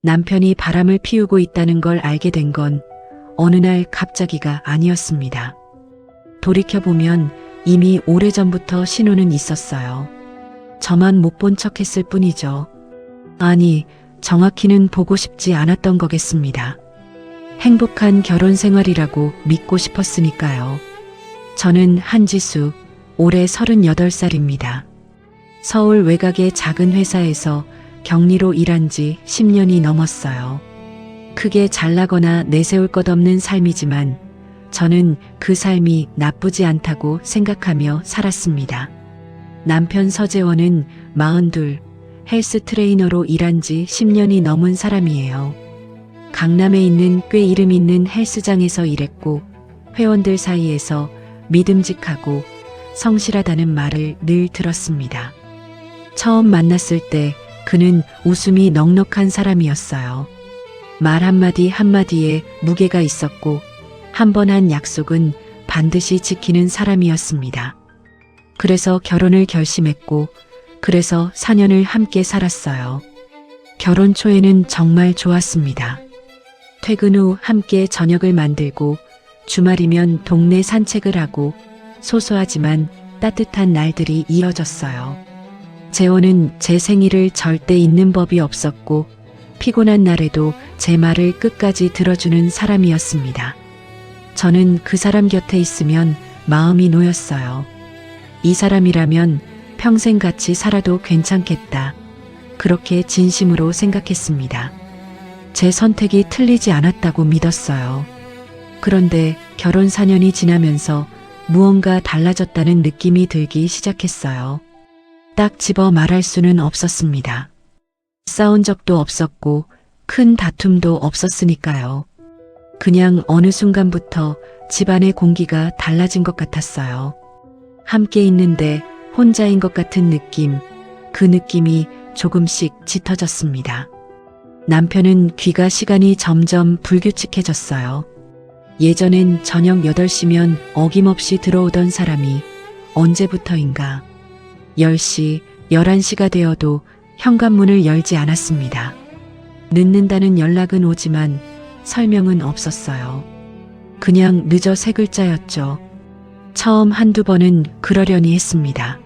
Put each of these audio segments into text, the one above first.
남편이 바람을 피우고 있다는 걸 알게 된 건 어느 날 갑자기가 아니었습니다. 돌이켜보면 이미 오래전부터 신호는 있었어요. 저만 못 본 척 했을 뿐이죠. 아니, 정확히는 보고 싶지 않았던 거겠습니다. 행복한 결혼 생활이라고 믿고 싶었으니까요. 저는 한지수, 올해 38살입니다. 서울 외곽의 작은 회사에서 격리로 일한 지 10년이 넘었어요. 크게 잘나거나 내세울 것 없는 삶이지만 저는 그 삶이 나쁘지 않다고 생각하며 살았습니다. 남편 서재원은 42, 헬스 트레이너로 일한 지 10년이 넘은 사람이에요. 강남에 있는 꽤 이름 있는 헬스장에서 일했고 회원들 사이에서 믿음직하고 성실하다는 말을 늘 들었습니다. 처음 만났을 때 그는 웃음이 넉넉한 사람이었어요. 말 한마디 한마디에 무게가 있었고 한 번 한 약속은 반드시 지키는 사람이었습니다. 그래서 결혼을 결심했고 그래서 4년을 함께 살았어요. 결혼 초에는 정말 좋았습니다. 퇴근 후 함께 저녁을 만들고 주말이면 동네 산책을 하고 소소하지만 따뜻한 날들이 이어졌어요. 재원은 제 생일을 절대 잊는 법이 없었고 피곤한 날에도 제 말을 끝까지 들어주는 사람이었습니다. 저는 그 사람 곁에 있으면 마음이 놓였어요. 이 사람이라면 평생 같이 살아도 괜찮겠다. 그렇게 진심으로 생각했습니다. 제 선택이 틀리지 않았다고 믿었어요. 그런데 결혼 4년이 지나면서 무언가 달라졌다는 느낌이 들기 시작했어요. 딱 집어 말할 수는 없었습니다. 싸운 적도 없었고 큰 다툼도 없었으니까요. 그냥 어느 순간부터 집안의 공기가 달라진 것 같았어요. 함께 있는데 혼자인 것 같은 느낌, 그 느낌이 조금씩 짙어졌습니다. 남편은 귀가 시간이 점점 불규칙해졌어요. 예전엔 저녁 8시면 어김없이 들어오던 사람이 언제부터인가 10시, 11시가 되어도 현관문을 열지 않았습니다. 늦는다는 연락은 오지만 설명은 없었어요. 그냥 늦어 세 글자였죠. 처음 한두 번은 그러려니 했습니다.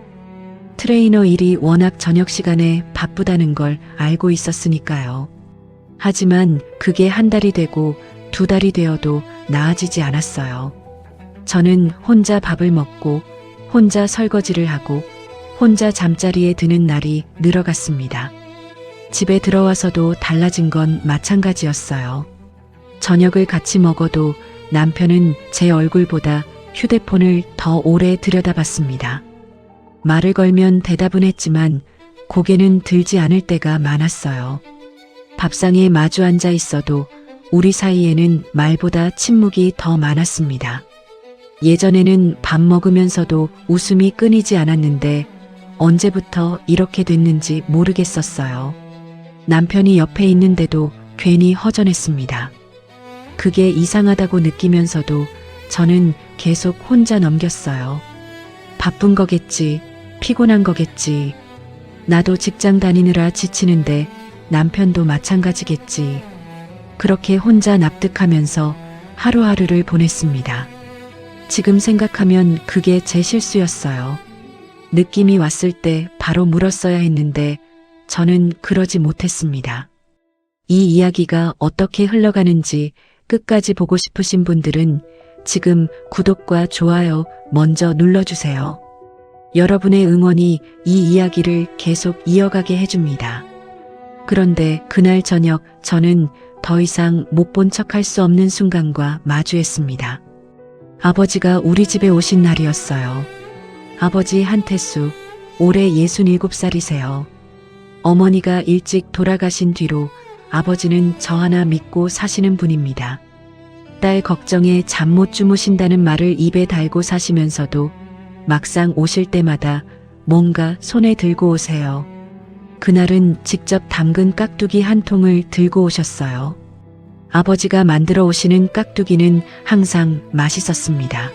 트레이너 일이 워낙 저녁 시간에 바쁘다는 걸 알고 있었으니까요. 하지만 그게 한 달이 되고 두 달이 되어도 나아지지 않았어요. 저는 혼자 밥을 먹고 혼자 설거지를 하고 혼자 잠자리에 드는 날이 늘어갔습니다. 집에 들어와서도 달라진 건 마찬가지였어요. 저녁을 같이 먹어도 남편은 제 얼굴보다 휴대폰을 더 오래 들여다봤습니다. 말을 걸면 대답은 했지만 고개는 들지 않을 때가 많았어요. 밥상에 마주 앉아 있어도 우리 사이에는 말보다 침묵이 더 많았습니다. 예전에는 밥 먹으면서도 웃음이 끊이지 않았는데 언제부터 이렇게 됐는지 모르겠었어요. 남편이 옆에 있는데도 괜히 허전했습니다. 그게 이상하다고 느끼면서도 저는 계속 혼자 넘겼어요. 바쁜 거겠지, 피곤한 거겠지. 나도 직장 다니느라 지치는데 남편도 마찬가지겠지. 그렇게 혼자 납득하면서 하루하루를 보냈습니다. 지금 생각하면 그게 제 실수였어요. 느낌이 왔을 때 바로 물었어야 했는데 저는 그러지 못했습니다. 이 이야기가 어떻게 흘러가는지 끝까지 보고 싶으신 분들은 지금 구독과 좋아요 먼저 눌러주세요. 여러분의 응원이 이 이야기를 계속 이어가게 해줍니다. 그런데 그날 저녁 저는 더 이상 못 본 척할 수 없는 순간과 마주했습니다. 아버지가 우리 집에 오신 날이었어요. 아버지 한태수, 올해 67살이세요. 어머니가 일찍 돌아가신 뒤로 아버지는 저 하나 믿고 사시는 분입니다. 딸 걱정에 잠 못 주무신다는 말을 입에 달고 사시면서도 막상 오실 때마다 뭔가 손에 들고 오세요. 그날은 직접 담근 깍두기 한 통을 들고 오셨어요. 아버지가 만들어 오시는 깍두기는 항상 맛있었습니다.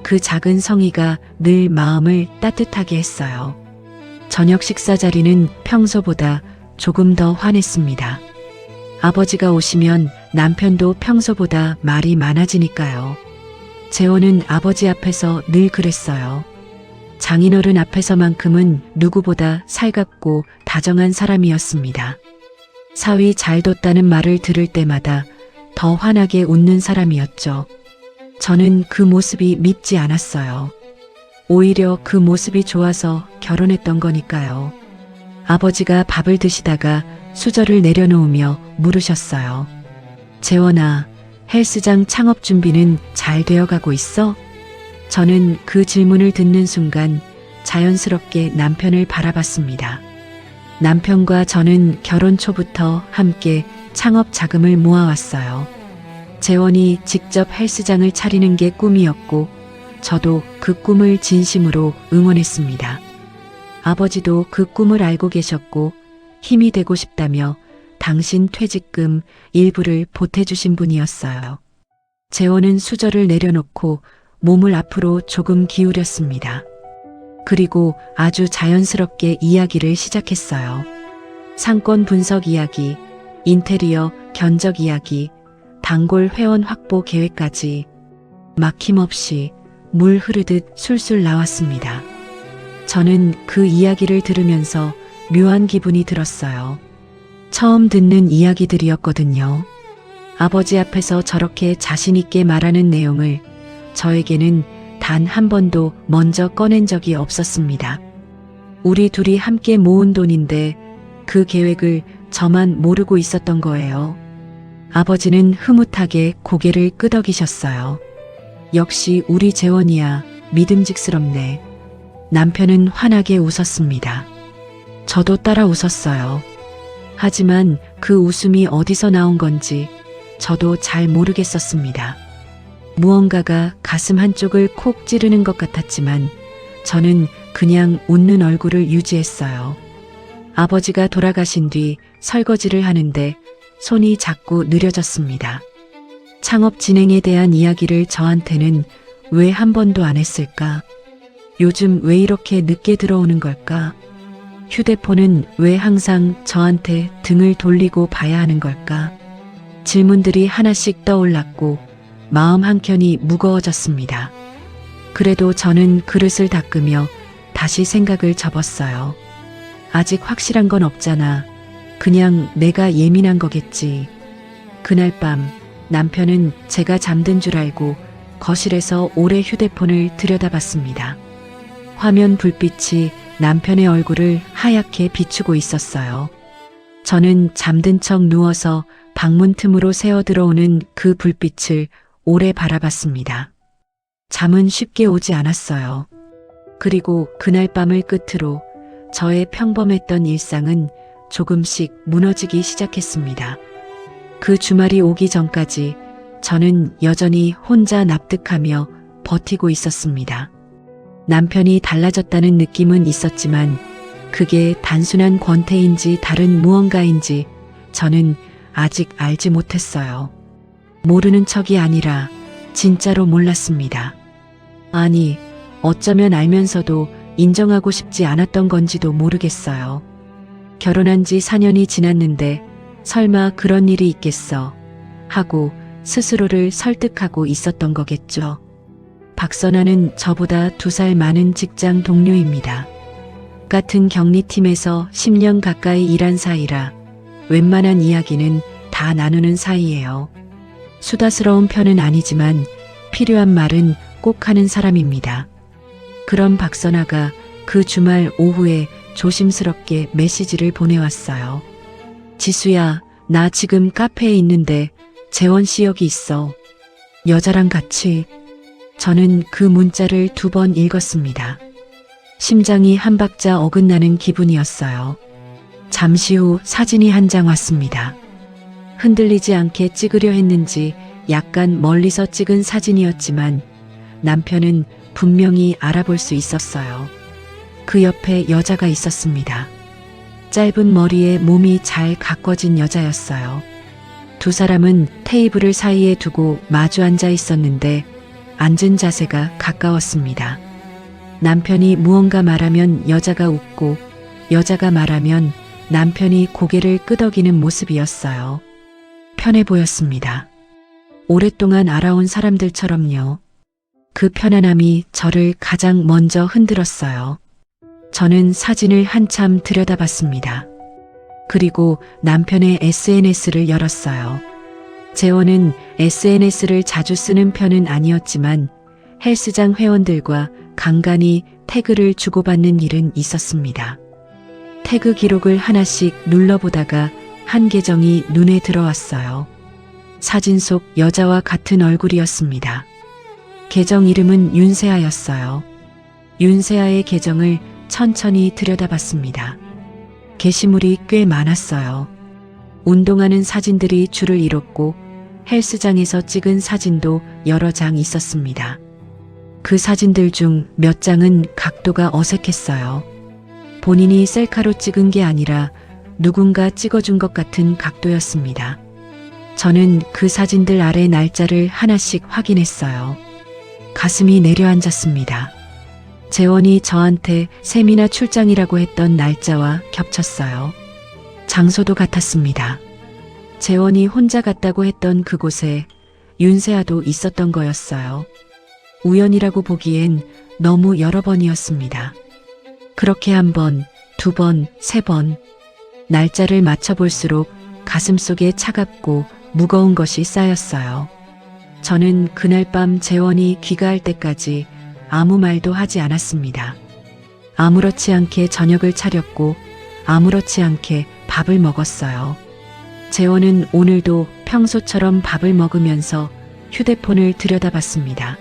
그 작은 성의가 늘 마음을 따뜻하게 했어요. 저녁 식사 자리는 평소보다 조금 더 환했습니다. 아버지가 오시면 남편도 평소보다 말이 많아지니까요. 재원은 아버지 앞에서 늘 그랬어요. 장인어른 앞에서만큼은 누구보다 살갑고 다정한 사람이었습니다. 사위 잘 뒀다는 말을 들을 때마다 더 환하게 웃는 사람이었죠. 저는 그 모습이 밉지 않았어요. 오히려 그 모습이 좋아서 결혼했던 거니까요. 아버지가 밥을 드시다가 수저를 내려놓으며 물으셨어요. 재원아, 헬스장 창업 준비는 잘 되어가고 있어? 저는 그 질문을 듣는 순간 자연스럽게 남편을 바라봤습니다. 남편과 저는 결혼 초부터 함께 창업 자금을 모아왔어요. 재원이 직접 헬스장을 차리는 게 꿈이었고 저도 그 꿈을 진심으로 응원했습니다. 아버지도 그 꿈을 알고 계셨고 힘이 되고 싶다며 당신 퇴직금 일부를 보태주신 분이었어요. 재원은 수저를 내려놓고 몸을 앞으로 조금 기울였습니다. 그리고 아주 자연스럽게 이야기를 시작했어요. 상권 분석 이야기, 인테리어 견적 이야기, 단골 회원 확보 계획까지 막힘없이 물 흐르듯 술술 나왔습니다. 저는 그 이야기를 들으면서 묘한 기분이 들었어요. 처음 듣는 이야기들이었거든요. 아버지 앞에서 저렇게 자신 있게 말하는 내용을 저에게는 단 한 번도 먼저 꺼낸 적이 없었습니다. 우리 둘이 함께 모은 돈인데 그 계획을 저만 모르고 있었던 거예요. 아버지는 흐뭇하게 고개를 끄덕이셨어요. 역시 우리 재원이야 믿음직스럽네. 남편은 환하게 웃었습니다. 저도 따라 웃었어요. 하지만 그 웃음이 어디서 나온 건지 저도 잘 모르겠었습니다. 무언가가 가슴 한쪽을 콕 찌르는 것 같았지만 저는 그냥 웃는 얼굴을 유지했어요. 아버지가 돌아가신 뒤 설거지를 하는데 손이 자꾸 느려졌습니다. 창업 진행에 대한 이야기를 저한테는 왜 한 번도 안 했을까? 요즘 왜 이렇게 늦게 들어오는 걸까? 휴대폰은 왜 항상 저한테 등을 돌리고 봐야 하는 걸까? 질문들이 하나씩 떠올랐고 마음 한켠이 무거워졌습니다. 그래도 저는 그릇을 닦으며 다시 생각을 접었어요. 아직 확실한 건 없잖아. 그냥 내가 예민한 거겠지. 그날 밤 남편은 제가 잠든 줄 알고 거실에서 오래 휴대폰을 들여다봤습니다. 화면 불빛이 남편의 얼굴을 하얗게 비추고 있었어요. 저는 잠든 척 누워서 방문 틈으로 새어 들어오는 그 불빛을 오래 바라봤습니다. 잠은 쉽게 오지 않았어요. 그리고 그날 밤을 끝으로 저의 평범했던 일상은 조금씩 무너지기 시작했습니다. 그 주말이 오기 전까지 저는 여전히 혼자 납득하며 버티고 있었습니다. 남편이 달라졌다는 느낌은 있었지만 그게 단순한 권태인지 다른 무언가인지 저는 아직 알지 못했어요. 모르는 척이 아니라 진짜로 몰랐습니다. 아니, 어쩌면 알면서도 인정하고 싶지 않았던 건지도 모르겠어요. 결혼한 지 4년이 지났는데 설마 그런 일이 있겠어 하고 스스로를 설득하고 있었던 거겠죠. 박선아는 저보다 2살 많은 직장 동료입니다. 같은 격리팀에서 10년 가까이 일한 사이라 웬만한 이야기는 다 나누는 사이예요. 수다스러운 편은 아니지만 필요한 말은 꼭 하는 사람입니다. 그런 박선아가 그 주말 오후에 조심스럽게 메시지를 보내왔어요. 지수야, 나 지금 카페에 있는데 재원 씨 여기 있어. 여자랑 같이. 저는 그 문자를 2번 읽었습니다. 심장이 한 박자 어긋나는 기분이었어요. 잠시 후 사진이 한 장 왔습니다. 흔들리지 않게 찍으려 했는지 약간 멀리서 찍은 사진이었지만 남편은 분명히 알아볼 수 있었어요. 그 옆에 여자가 있었습니다. 짧은 머리에 몸이 잘 가꿔진 여자였어요. 2 사람은 테이블을 사이에 두고 마주 앉아 있었는데 앉은 자세가 가까웠습니다. 남편이 무언가 말하면 여자가 웃고 여자가 말하면 남편이 고개를 끄덕이는 모습이었어요. 편해 보였습니다. 오랫동안 알아온 사람들처럼요. 그 편안함이 저를 가장 먼저 흔들었어요. 저는 사진을 한참 들여다봤습니다. 그리고 남편의 SNS를 열었어요. 재원은 SNS를 자주 쓰는 편은 아니었지만 헬스장 회원들과 간간히 태그를 주고받는 일은 있었습니다. 태그 기록을 하나씩 눌러보다가 한 계정이 눈에 들어왔어요. 사진 속 여자와 같은 얼굴이었습니다. 계정 이름은 윤세아였어요. 윤세아의 계정을 천천히 들여다봤습니다. 게시물이 꽤 많았어요. 운동하는 사진들이 줄을 이뤘고 헬스장에서 찍은 사진도 여러 장 있었습니다. 그 사진들 중 몇 장은 각도가 어색했어요. 본인이 셀카로 찍은 게 아니라 누군가 찍어준 것 같은 각도였습니다. 저는 그 사진들 아래 날짜를 하나씩 확인했어요. 가슴이 내려앉았습니다. 재원이 저한테 세미나 출장이라고 했던 날짜와 겹쳤어요. 장소도 같았습니다. 재원이 혼자 갔다고 했던 그곳에 윤세아도 있었던 거였어요. 우연이라고 보기엔 너무 여러 번이었습니다. 그렇게 한 번, 두 번, 세 번. 날짜를 맞춰볼수록 가슴속에 차갑고 무거운 것이 쌓였어요. 저는 그날 밤 재원이 귀가할 때까지 아무 말도 하지 않았습니다. 아무렇지 않게 저녁을 차렸고 아무렇지 않게 밥을 먹었어요. 재원은 오늘도 평소처럼 밥을 먹으면서 휴대폰을 들여다봤습니다.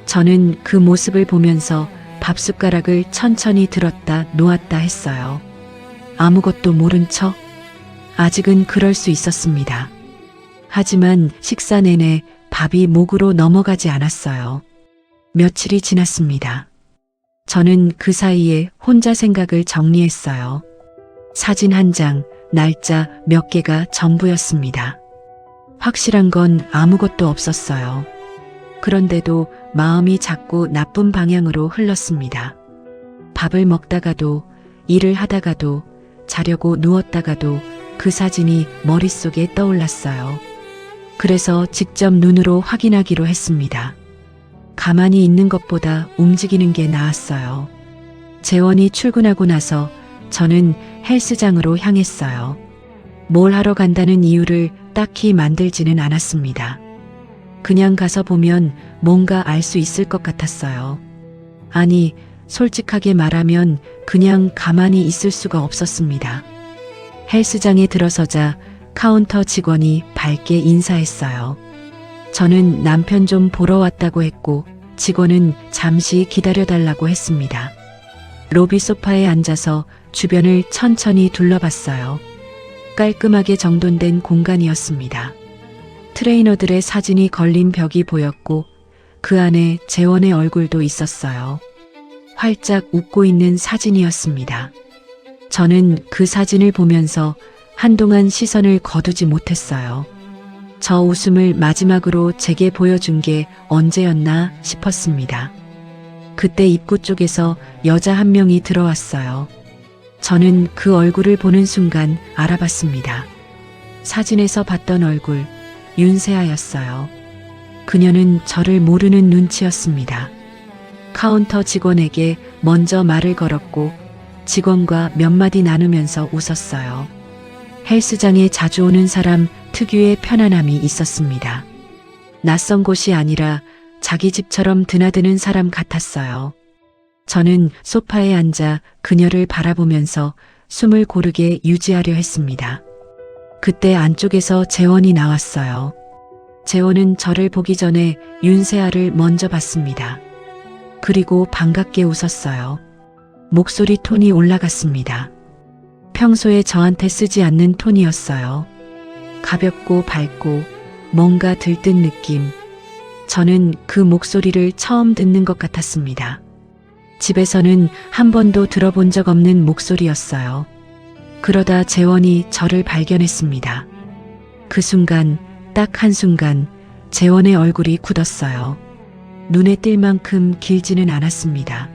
저는 그 모습을 보면서 밥숟가락을 천천히 들었다 놓았다 했어요. 아무것도 모른 척? 아직은 그럴 수 있었습니다. 하지만 식사 내내 밥이 목으로 넘어가지 않았어요. 며칠이 지났습니다. 저는 그 사이에 혼자 생각을 정리했어요. 사진 한 장, 날짜 몇 개가 전부였습니다. 확실한 건 아무것도 없었어요. 그런데도 마음이 자꾸 나쁜 방향으로 흘렀습니다. 밥을 먹다가도, 일을 하다가도, 자려고 누웠다가도 그 사진이 머릿속에 떠올랐어요. 그래서 직접 눈으로 확인하기로 했습니다. 가만히 있는 것보다 움직이는 게 나았어요. 재원이 출근하고 나서 저는 헬스장으로 향했어요. 뭘 하러 간다는 이유를 딱히 만들지는 않았습니다. 그냥 가서 보면 뭔가 알 수 있을 것 같았어요. 아니, 솔직하게 말하면 그냥 가만히 있을 수가 없었습니다. 헬스장에 들어서자 카운터 직원이 밝게 인사했어요. 저는 남편 좀 보러 왔다고 했고 직원은 잠시 기다려달라고 했습니다. 로비 소파에 앉아서 주변을 천천히 둘러봤어요. 깔끔하게 정돈된 공간이었습니다. 트레이너들의 사진이 걸린 벽이 보였고 그 안에 재원의 얼굴도 있었어요. 활짝 웃고 있는 사진이었습니다. 저는 그 사진을 보면서 한동안 시선을 거두지 못했어요. 저 웃음을 마지막으로 제게 보여준 게 언제였나 싶었습니다. 그때 입구 쪽에서 여자 한 명이 들어왔어요. 저는 그 얼굴을 보는 순간 알아봤습니다. 사진에서 봤던 얼굴, 윤세아였어요. 그녀는 저를 모르는 눈치였습니다. 카운터 직원에게 먼저 말을 걸었고 직원과 몇 마디 나누면서 웃었어요. 헬스장에 자주 오는 사람 특유의 편안함이 있었습니다. 낯선 곳이 아니라 자기 집처럼 드나드는 사람 같았어요. 저는 소파에 앉아 그녀를 바라보면서 숨을 고르게 유지하려 했습니다. 그때 안쪽에서 재원이 나왔어요. 재원은 저를 보기 전에 윤세아를 먼저 봤습니다. 그리고 반갑게 웃었어요. 목소리 톤이 올라갔습니다. 평소에 저한테 쓰지 않는 톤이었어요. 가볍고 밝고 뭔가 들뜬 느낌. 저는 그 목소리를 처음 듣는 것 같았습니다. 집에서는 한 번도 들어본 적 없는 목소리였어요. 그러다 재원이 저를 발견했습니다. 그 순간, 딱 한순간 재원의 얼굴이 굳었어요. 눈에 띌 만큼 길지는 않았습니다.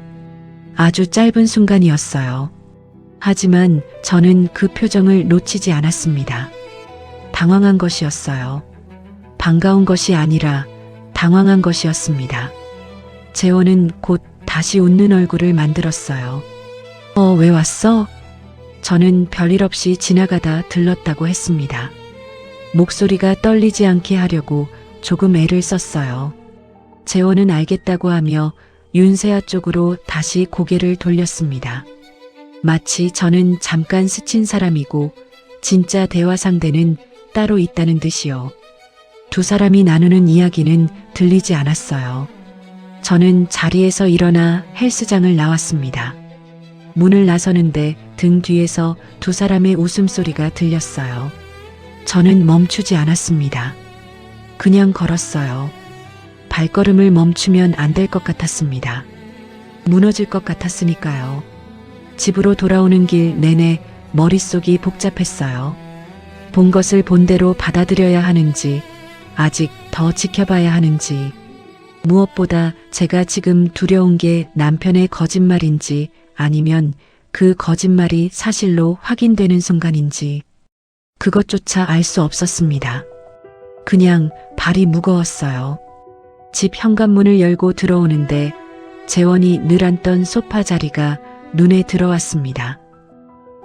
아주 짧은 순간이었어요. 하지만 저는 그 표정을 놓치지 않았습니다. 당황한 것이었어요. 반가운 것이 아니라 당황한 것이었습니다. 재원은 곧 다시 웃는 얼굴을 만들었어요. 왜 왔어? 저는 별일 없이 지나가다 들렀다고 했습니다. 목소리가 떨리지 않게 하려고 조금 애를 썼어요. 재원은 알겠다고 하며 윤세아 쪽으로 다시 고개를 돌렸습니다. 마치 저는 잠깐 스친 사람이고 진짜 대화 상대는 따로 있다는 듯이요. 두 사람이 나누는 이야기는 들리지 않았어요. 저는 자리에서 일어나 헬스장을 나왔습니다. 문을 나서는데 등 뒤에서 두 사람의 웃음소리가 들렸어요. 저는 멈추지 않았습니다. 그냥 걸었어요. 발걸음을 멈추면 안 될 것 같았습니다. 무너질 것 같았으니까요. 집으로 돌아오는 길 내내 머릿속이 복잡했어요. 본 것을 본대로 받아들여야 하는지, 아직 더 지켜봐야 하는지, 무엇보다 제가 지금 두려운 게 남편의 거짓말인지 아니면 그 거짓말이 사실로 확인되는 순간인지, 그것조차 알 수 없었습니다. 그냥 발이 무거웠어요. 집 현관문을 열고 들어오는데 재원이 늘 앉던 소파 자리가 눈에 들어왔습니다.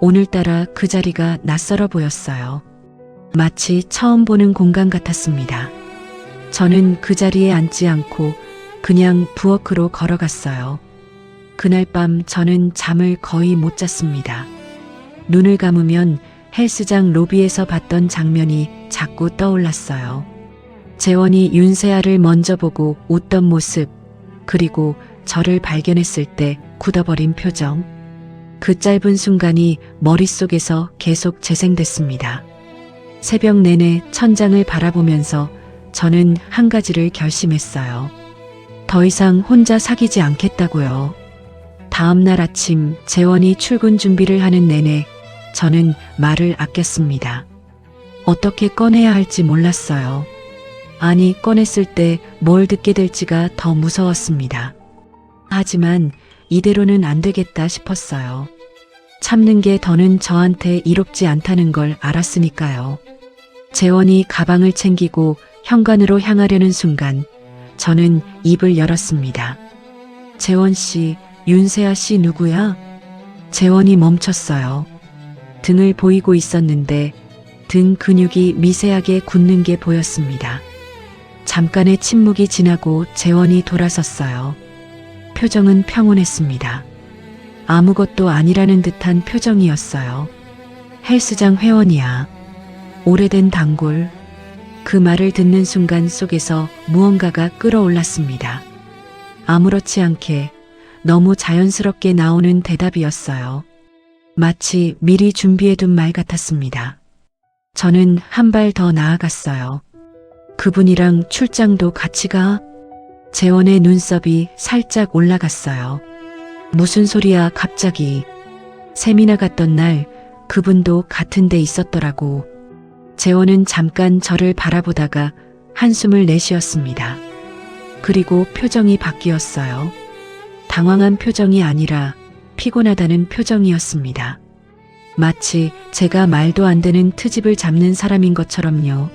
오늘따라 그 자리가 낯설어 보였어요. 마치 처음 보는 공간 같았습니다. 저는 그 자리에 앉지 않고 그냥 부엌으로 걸어갔어요. 그날 밤 저는 잠을 거의 못 잤습니다. 눈을 감으면 헬스장 로비에서 봤던 장면이 자꾸 떠올랐어요. 재원이 윤세아를 먼저 보고 웃던 모습, 그리고 저를 발견했을 때 굳어버린 표정. 그 짧은 순간이 머릿속에서 계속 재생됐습니다. 새벽 내내 천장을 바라보면서 저는 한 가지를 결심했어요. 더 이상 혼자 사귀지 않겠다고요. 다음 날 아침 재원이 출근 준비를 하는 내내 저는 말을 아꼈습니다. 어떻게 꺼내야 할지 몰랐어요. 아니, 꺼냈을 때 뭘 듣게 될지가 더 무서웠습니다. 하지만 이대로는 안 되겠다 싶었어요. 참는 게 더는 저한테 이롭지 않다는 걸 알았으니까요. 재원이 가방을 챙기고 현관으로 향하려는 순간 저는 입을 열었습니다. 재원 씨, 윤세아 씨 누구야? 재원이 멈췄어요. 등을 보이고 있었는데 등 근육이 미세하게 굳는 게 보였습니다. 잠깐의 침묵이 지나고 재원이 돌아섰어요. 표정은 평온했습니다. 아무것도 아니라는 듯한 표정이었어요. 헬스장 회원이야. 오래된 단골. 그 말을 듣는 순간 속에서 무언가가 끌어올랐습니다. 아무렇지 않게 너무 자연스럽게 나오는 대답이었어요. 마치 미리 준비해둔 말 같았습니다. 저는 한 발 더 나아갔어요. 그분이랑 출장도 같이 가? 재원의 눈썹이 살짝 올라갔어요. 무슨 소리야 갑자기. 세미나 갔던 날 그분도 같은 데 있었더라고. 재원은 잠깐 저를 바라보다가 한숨을 내쉬었습니다. 그리고 표정이 바뀌었어요. 당황한 표정이 아니라 피곤하다는 표정이었습니다. 마치 제가 말도 안 되는 트집을 잡는 사람인 것처럼요.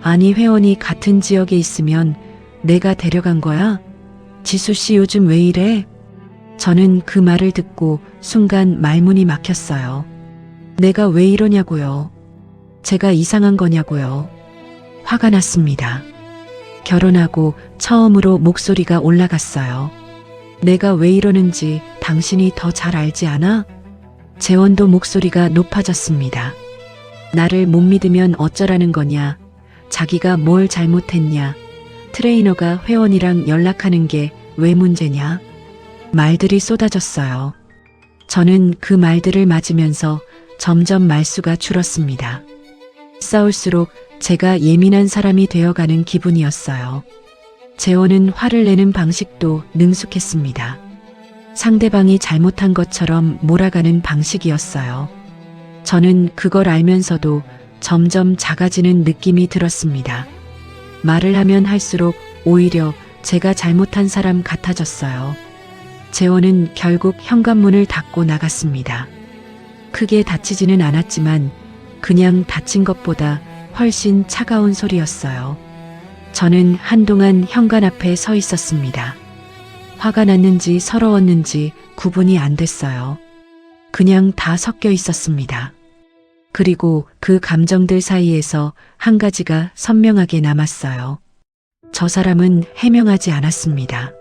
아니, 회원이 같은 지역에 있으면 내가 데려간 거야? 지수 씨 요즘 왜 이래? 저는 그 말을 듣고 순간 말문이 막혔어요. 내가 왜 이러냐고요. 제가 이상한 거냐고요. 화가 났습니다. 결혼하고 처음으로 목소리가 올라갔어요. 내가 왜 이러는지 당신이 더 잘 알지 않아? 재원도 목소리가 높아졌습니다. 나를 못 믿으면 어쩌라는 거냐? 자기가 뭘 잘못했냐? 트레이너가 회원이랑 연락하는 게 왜 문제냐? 말들이 쏟아졌어요. 저는 그 말들을 맞으면서 점점 말수가 줄었습니다. 싸울수록 제가 예민한 사람이 되어가는 기분이었어요. 재원은 화를 내는 방식도 능숙했습니다. 상대방이 잘못한 것처럼 몰아가는 방식이었어요. 저는 그걸 알면서도 점점 작아지는 느낌이 들었습니다. 말을 하면 할수록 오히려 제가 잘못한 사람 같아졌어요. 재원은 결국 현관문을 닫고 나갔습니다. 크게 다치지는 않았지만 그냥 다친 것보다 훨씬 차가운 소리였어요. 저는 한동안 현관 앞에 서 있었습니다. 화가 났는지 서러웠는지 구분이 안 됐어요. 그냥 다 섞여 있었습니다. 그리고 그 감정들 사이에서 한 가지가 선명하게 남았어요. 저 사람은 해명하지 않았습니다.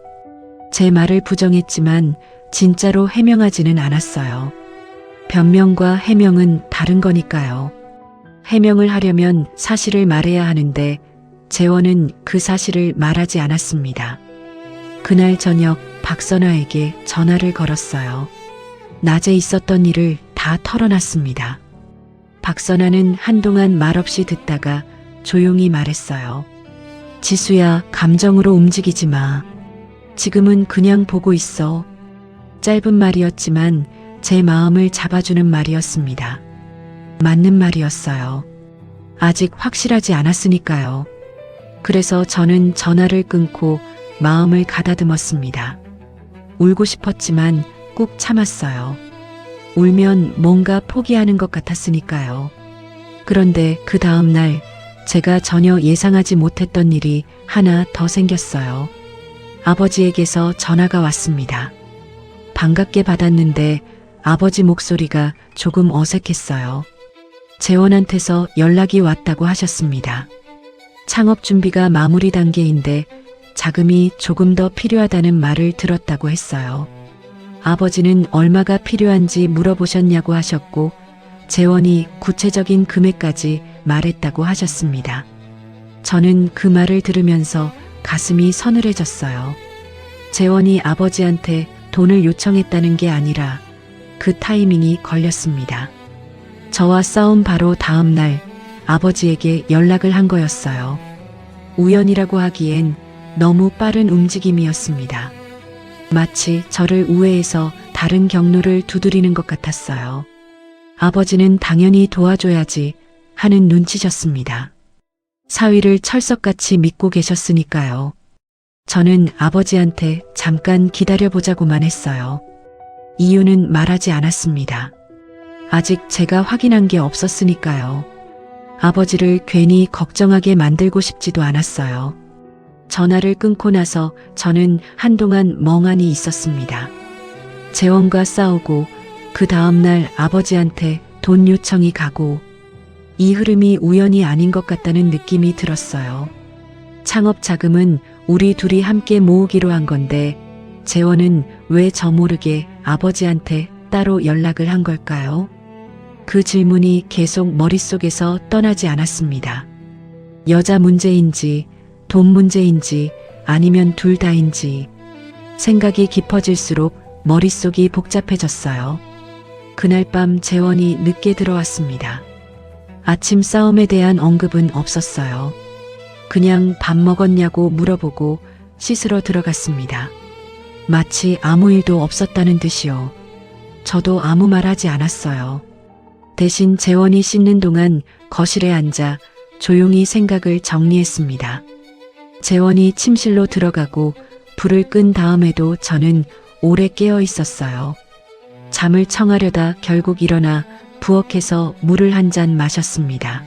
제 말을 부정했지만 진짜로 해명하지는 않았어요. 변명과 해명은 다른 거니까요. 해명을 하려면 사실을 말해야 하는데 재원은 그 사실을 말하지 않았습니다. 그날 저녁 박선아에게 전화를 걸었어요. 낮에 있었던 일을 다 털어놨습니다. 박선아는 한동안 말없이 듣다가 조용히 말했어요. 지수야, 감정으로 움직이지 마. 지금은 그냥 보고 있어. 짧은 말이었지만 제 마음을 잡아주는 말이었습니다. 맞는 말이었어요. 아직 확실하지 않았으니까요. 그래서 저는 전화를 끊고 마음을 가다듬었습니다. 울고 싶었지만 꾹 참았어요. 울면 뭔가 포기하는 것 같았으니까요. 그런데 그 다음 날 제가 전혀 예상하지 못했던 일이 하나 더 생겼어요. 아버지에게서 전화가 왔습니다. 반갑게 받았는데 아버지 목소리가 조금 어색했어요. 재원한테서 연락이 왔다고 하셨습니다. 창업 준비가 마무리 단계인데 자금이 조금 더 필요하다는 말을 들었다고 했어요. 아버지는 얼마가 필요한지 물어보셨냐고 하셨고 재원이 구체적인 금액까지 말했다고 하셨습니다. 저는 그 말을 들으면서 가슴이 서늘해졌어요. 재원이 아버지한테 돈을 요청했다는 게 아니라 그 타이밍이 걸렸습니다. 저와 싸운 바로 다음 날 아버지에게 연락을 한 거였어요. 우연이라고 하기엔 너무 빠른 움직임이었습니다. 마치 저를 우회해서 다른 경로를 두드리는 것 같았어요. 아버지는 당연히 도와줘야지 하는 눈치셨습니다. 사위를 철석같이 믿고 계셨으니까요. 저는 아버지한테 잠깐 기다려보자고만 했어요. 이유는 말하지 않았습니다. 아직 제가 확인한 게 없었으니까요. 아버지를 괜히 걱정하게 만들고 싶지도 않았어요. 전화를 끊고 나서 저는 한동안 멍하니 있었습니다. 재원과 싸우고 그 다음날 아버지한테 돈 요청이 가고 이 흐름이 우연이 아닌 것 같다는 느낌이 들었어요. 창업 자금은 우리 둘이 함께 모으기로 한 건데 재원은 왜 저 모르게 아버지한테 따로 연락을 한 걸까요? 그 질문이 계속 머릿속에서 떠나지 않았습니다. 여자 문제인지 돈 문제인지 아니면 둘 다인지 생각이 깊어질수록 머릿속이 복잡해졌어요. 그날 밤 재원이 늦게 들어왔습니다. 아침 싸움에 대한 언급은 없었어요. 그냥 밥 먹었냐고 물어보고 씻으러 들어갔습니다. 마치 아무 일도 없었다는 듯이요. 저도 아무 말 하지 않았어요. 대신 재원이 씻는 동안 거실에 앉아 조용히 생각을 정리했습니다. 재원이 침실로 들어가고 불을 끈 다음에도 저는 오래 깨어 있었어요. 잠을 청하려다 결국 일어나 부엌에서 물을 한 잔 마셨습니다.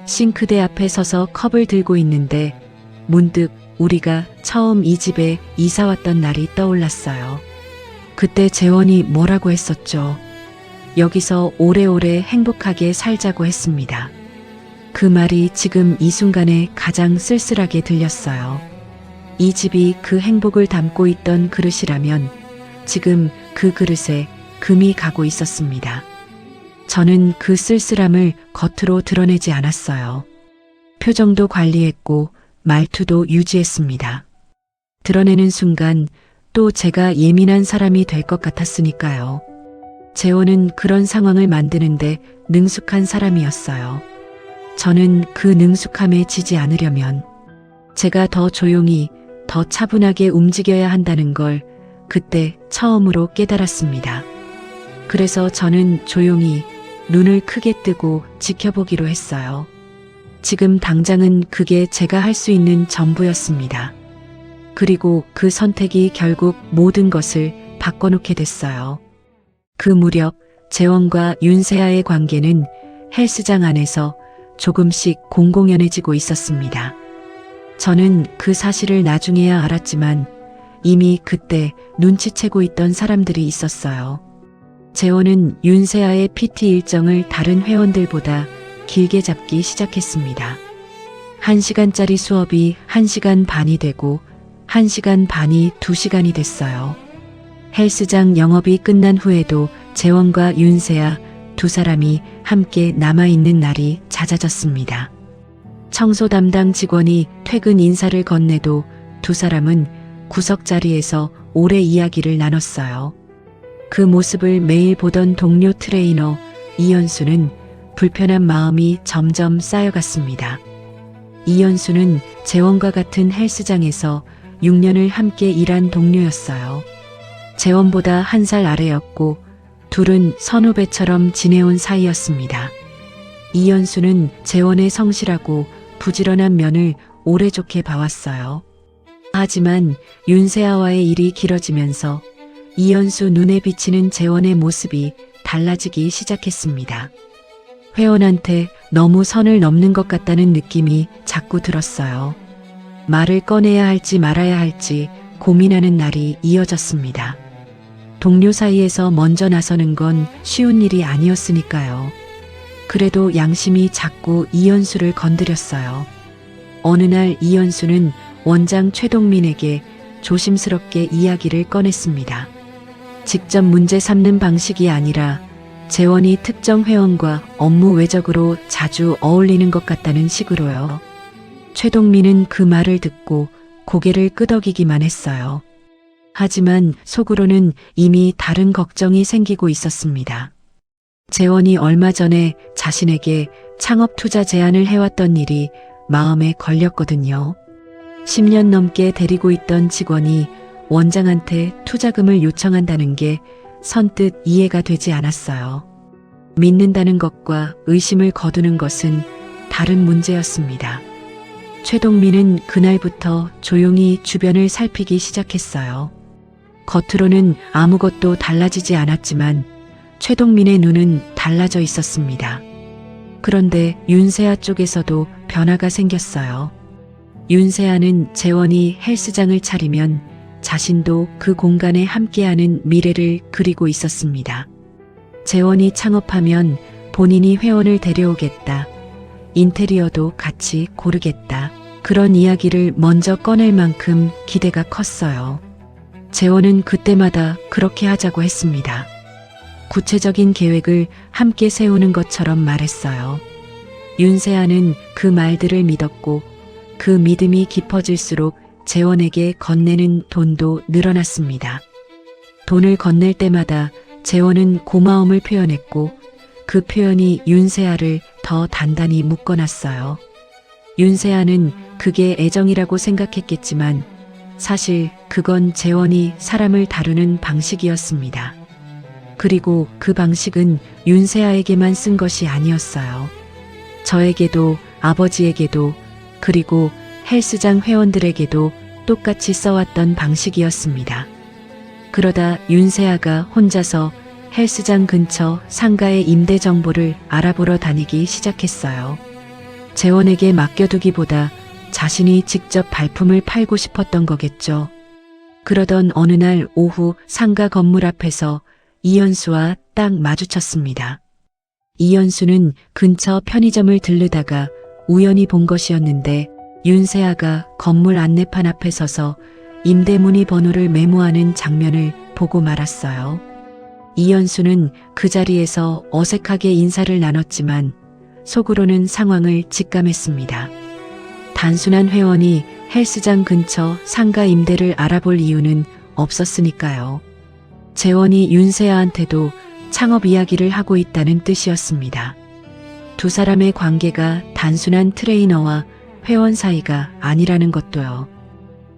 싱크대 앞에 서서 컵을 들고 있는데 문득 우리가 처음 이 집에 이사 왔던 날이 떠올랐어요. 그때 재원이 뭐라고 했었죠? 여기서 오래오래 행복하게 살자고 했습니다. 그 말이 지금 이 순간에 가장 쓸쓸하게 들렸어요. 이 집이 그 행복을 담고 있던 그릇이라면 지금 그 그릇에 금이 가고 있었습니다. 저는 그 쓸쓸함을 겉으로 드러내지 않았어요. 표정도 관리했고 말투도 유지했습니다. 드러내는 순간 또 제가 예민한 사람이 될 것 같았으니까요. 재원은 그런 상황을 만드는데 능숙한 사람이었어요. 저는 그 능숙함에 지지 않으려면 제가 더 조용히, 더 차분하게 움직여야 한다는 걸 그때 처음으로 깨달았습니다. 그래서 저는 조용히 눈을 크게 뜨고 지켜보기로 했어요. 지금 당장은 그게 제가 할 수 있는 전부였습니다. 그리고 그 선택이 결국 모든 것을 바꿔놓게 됐어요. 그 무렵 재원과 윤세아의 관계는 헬스장 안에서 조금씩 공공연해지고 있었습니다. 저는 그 사실을 나중에야 알았지만 이미 그때 눈치채고 있던 사람들이 있었어요. 재원은 윤세아의 PT 일정을 다른 회원들보다 길게 잡기 시작했습니다. 1시간짜리 수업이 1시간 반이 되고 1시간 반이 2시간이 됐어요. 헬스장 영업이 끝난 후에도 재원과 윤세아 두 사람이 함께 남아있는 날이 잦아졌습니다. 청소 담당 직원이 퇴근 인사를 건네도 두 사람은 구석자리에서 오래 이야기를 나눴어요. 그 모습을 매일 보던 동료 트레이너 이연수는 불편한 마음이 점점 쌓여갔습니다. 이연수는 재원과 같은 헬스장에서 6년을 함께 일한 동료였어요. 재원보다 1살 아래였고 둘은 선후배처럼 지내온 사이였습니다. 이연수는 재원의 성실하고 부지런한 면을 오래 좋게 봐왔어요. 하지만 윤세아와의 일이 길어지면서 이연수 눈에 비치는 재원의 모습이 달라지기 시작했습니다. 회원한테 너무 선을 넘는 것 같다는 느낌이 자꾸 들었어요. 말을 꺼내야 할지 말아야 할지 고민하는 날이 이어졌습니다. 동료 사이에서 먼저 나서는 건 쉬운 일이 아니었으니까요. 그래도 양심이 자꾸 이연수를 건드렸어요. 어느 날 이연수는 원장 최동민에게 조심스럽게 이야기를 꺼냈습니다. 직접 문제 삼는 방식이 아니라 재원이 특정 회원과 업무 외적으로 자주 어울리는 것 같다는 식으로요. 최동민은 그 말을 듣고 고개를 끄덕이기만 했어요. 하지만 속으로는 이미 다른 걱정이 생기고 있었습니다. 재원이 얼마 전에 자신에게 창업 투자 제안을 해왔던 일이 마음에 걸렸거든요. 10년 넘게 데리고 있던 직원이 원장한테 투자금을 요청한다는 게 선뜻 이해가 되지 않았어요. 믿는다는 것과 의심을 거두는 것은 다른 문제였습니다. 최동민은 그날부터 조용히 주변을 살피기 시작했어요. 겉으로는 아무것도 달라지지 않았지만 최동민의 눈은 달라져 있었습니다. 그런데 윤세아 쪽에서도 변화가 생겼어요. 윤세아는 재원이 헬스장을 차리면 자신도 그 공간에 함께하는 미래를 그리고 있었습니다. 재원이 창업하면 본인이 회원을 데려오겠다. 인테리어도 같이 고르겠다. 그런 이야기를 먼저 꺼낼 만큼 기대가 컸어요. 재원은 그때마다 그렇게 하자고 했습니다. 구체적인 계획을 함께 세우는 것처럼 말했어요. 윤세아는 그 말들을 믿었고 그 믿음이 깊어질수록 재원에게 건네는 돈도 늘어났습니다. 돈을 건넬 때마다 재원은 고마움을 표현했고 그 표현이 윤세아를 더 단단히 묶어놨어요. 윤세아는 그게 애정이라고 생각했겠지만 사실 그건 재원이 사람을 다루는 방식이었습니다. 그리고 그 방식은 윤세아에게만 쓴 것이 아니었어요. 저에게도 아버지에게도 그리고 헬스장 회원들에게도 똑같이 써왔던 방식이었습니다. 그러다 윤세아가 혼자서 헬스장 근처 상가의 임대 정보를 알아보러 다니기 시작했어요. 재원에게 맡겨두기보다 자신이 직접 발품을 팔고 싶었던 거겠죠. 그러던 어느 날 오후 상가 건물 앞에서 이연수와 딱 마주쳤습니다. 이연수는 근처 편의점을 들르다가 우연히 본 것이었는데 윤세아가 건물 안내판 앞에 서서 임대문의 번호를 메모하는 장면을 보고 말았어요. 이연수는 그 자리에서 어색하게 인사를 나눴지만 속으로는 상황을 직감했습니다. 단순한 회원이 헬스장 근처 상가 임대를 알아볼 이유는 없었으니까요. 재원이 윤세아한테도 창업 이야기를 하고 있다는 뜻이었습니다. 두 사람의 관계가 단순한 트레이너와 회원 사이가 아니라는 것도요.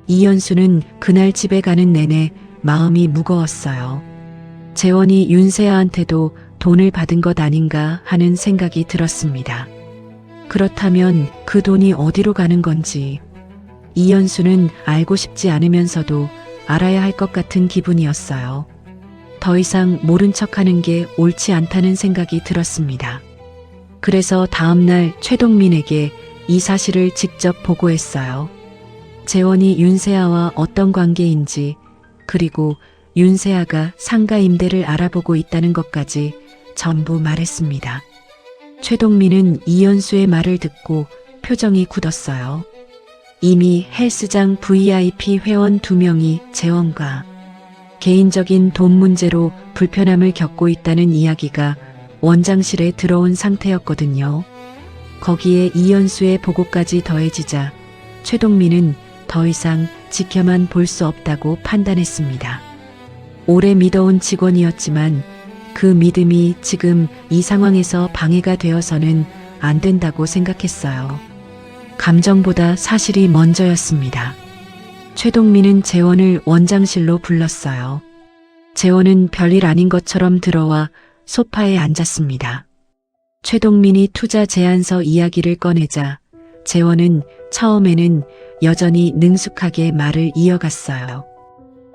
이연수는 그날 집에 가는 내내 마음이 무거웠어요. 재원이 윤세아한테도 돈을 받은 것 아닌가 하는 생각이 들었습니다. 그렇다면 그 돈이 어디로 가는 건지 이연수는 알고 싶지 않으면서도 알아야 할 것 같은 기분이었어요. 더 이상 모른 척하는 게 옳지 않다는 생각이 들었습니다. 그래서 다음날 최동민에게 이 사실을 직접 보고했어요. 재원이 윤세아와 어떤 관계인지, 그리고 윤세아가 상가 임대를 알아보고 있다는 것까지 전부 말했습니다. 최동민은 이현수의 말을 듣고 표정이 굳었어요. 이미 헬스장 VIP 회원 2명이 재원과 개인적인 돈 문제로 불편함을 겪고 있다는 이야기가 원장실에 들어온 상태였거든요. 거기에 이현수의 보고까지 더해지자 최동민은 더 이상 지켜만 볼 수 없다고 판단했습니다. 오래 믿어온 직원이었지만 그 믿음이 지금 이 상황에서 방해가 되어서는 안 된다고 생각했어요. 감정보다 사실이 먼저였습니다. 최동민은 재원을 원장실로 불렀어요. 재원은 별일 아닌 것처럼 들어와 소파에 앉았습니다. 최동민이 투자 제안서 이야기를 꺼내자 재원은 처음에는 여전히 능숙하게 말을 이어갔어요.